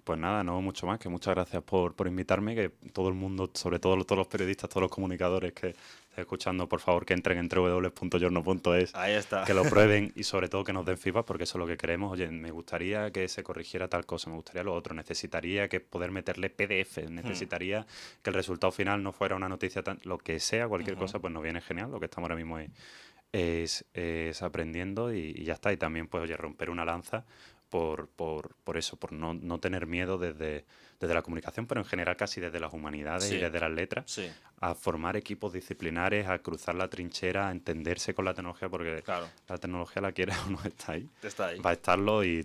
Pues nada, no mucho más, que muchas gracias por invitarme, que todo el mundo, sobre todo todos los periodistas, todos los comunicadores que estén escuchando, por favor que entren en www.journo.es, Ahí está. que lo prueben y sobre todo que nos den feedback, porque eso es lo que queremos. Oye, me gustaría que se corrigiera tal cosa, me gustaría lo otro, necesitaría que poder meterle PDF, necesitaría que el resultado final no fuera una noticia, lo que sea, cualquier cosa, pues nos viene genial. Lo que estamos ahora mismo es aprendiendo y ya está. Y también, pues, oye, romper una lanza por eso, por no tener miedo desde la comunicación, pero en general casi desde las humanidades y desde las letras, a formar equipos disciplinares, a cruzar la trinchera, a entenderse con la tecnología, porque la tecnología, la quieres o no, está ahí. Va a estarlo y,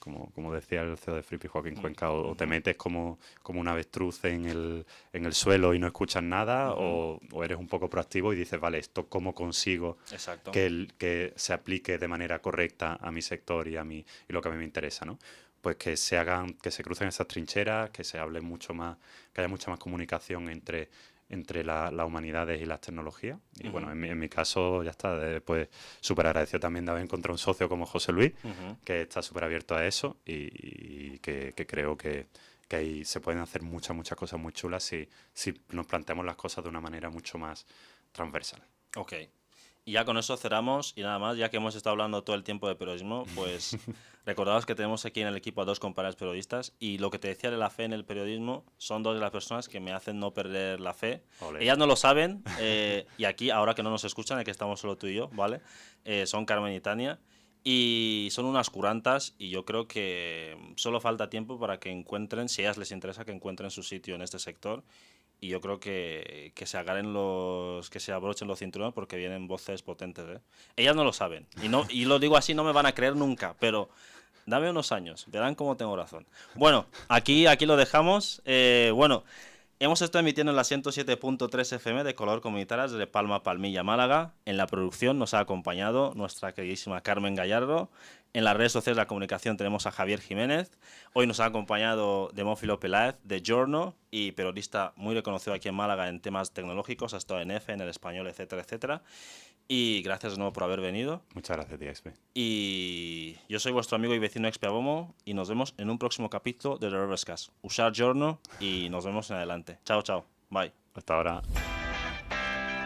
como decía el CEO de Fripi, Joaquín Cuenca, o te metes como un avestruz en el suelo y no escuchas nada, o eres un poco proactivo y dices, vale, ¿esto cómo consigo que se aplique de manera correcta a mi sector y lo que a mí me interesa, ¿no? Pues que se crucen esas trincheras, que se hable mucho más, que haya mucha más comunicación entre las humanidades y las tecnologías. Y bueno, en mi caso ya está, pues súper agradecido también de haber encontrado un socio como José Luis, que está súper abierto a eso y que creo que ahí se pueden hacer muchas cosas muy chulas si nos planteamos las cosas de una manera mucho más transversal. Ok. Y ya con eso cerramos y nada más, ya que hemos estado hablando todo el tiempo de periodismo, pues recordaos que tenemos aquí en el equipo a dos compañeros periodistas y lo que te decía de la fe en el periodismo son dos de las personas que me hacen no perder la fe. Olé. Ellas no lo saben y aquí, ahora que no nos escuchan, aquí estamos solo tú y yo, ¿vale? Son Carmen y Tania y son unas curantas y yo creo que solo falta tiempo para que encuentren, si a ellas les interesa, que encuentren su sitio en este sector. Y yo creo que se agarren que se abrochen los cinturones porque vienen voces potentes, ¿eh? Ellas no lo saben. Y lo digo así, no me van a creer nunca, pero dame unos años, verán cómo tengo razón. Bueno, aquí lo dejamos. Bueno, hemos estado emitiendo en la 107.3 FM de Color Comunitarias desde Palma, Palmilla, Málaga. En la producción nos ha acompañado nuestra queridísima Carmen Gallardo. En las redes sociales de la comunicación tenemos a Javier Jiménez. Hoy nos ha acompañado Demófilo Peláez de Journo y periodista muy reconocido aquí en Málaga en temas tecnológicos. Ha estado en EFE, en El Español, etcétera, etcétera. Y gracias de nuevo por haber venido. Muchas gracias, tía Expe. Y yo soy vuestro amigo y vecino Expe Abomo y nos vemos en un próximo capítulo de The Reversecast. Usar Journo y nos vemos en adelante. Chao, chao. Bye. Hasta ahora.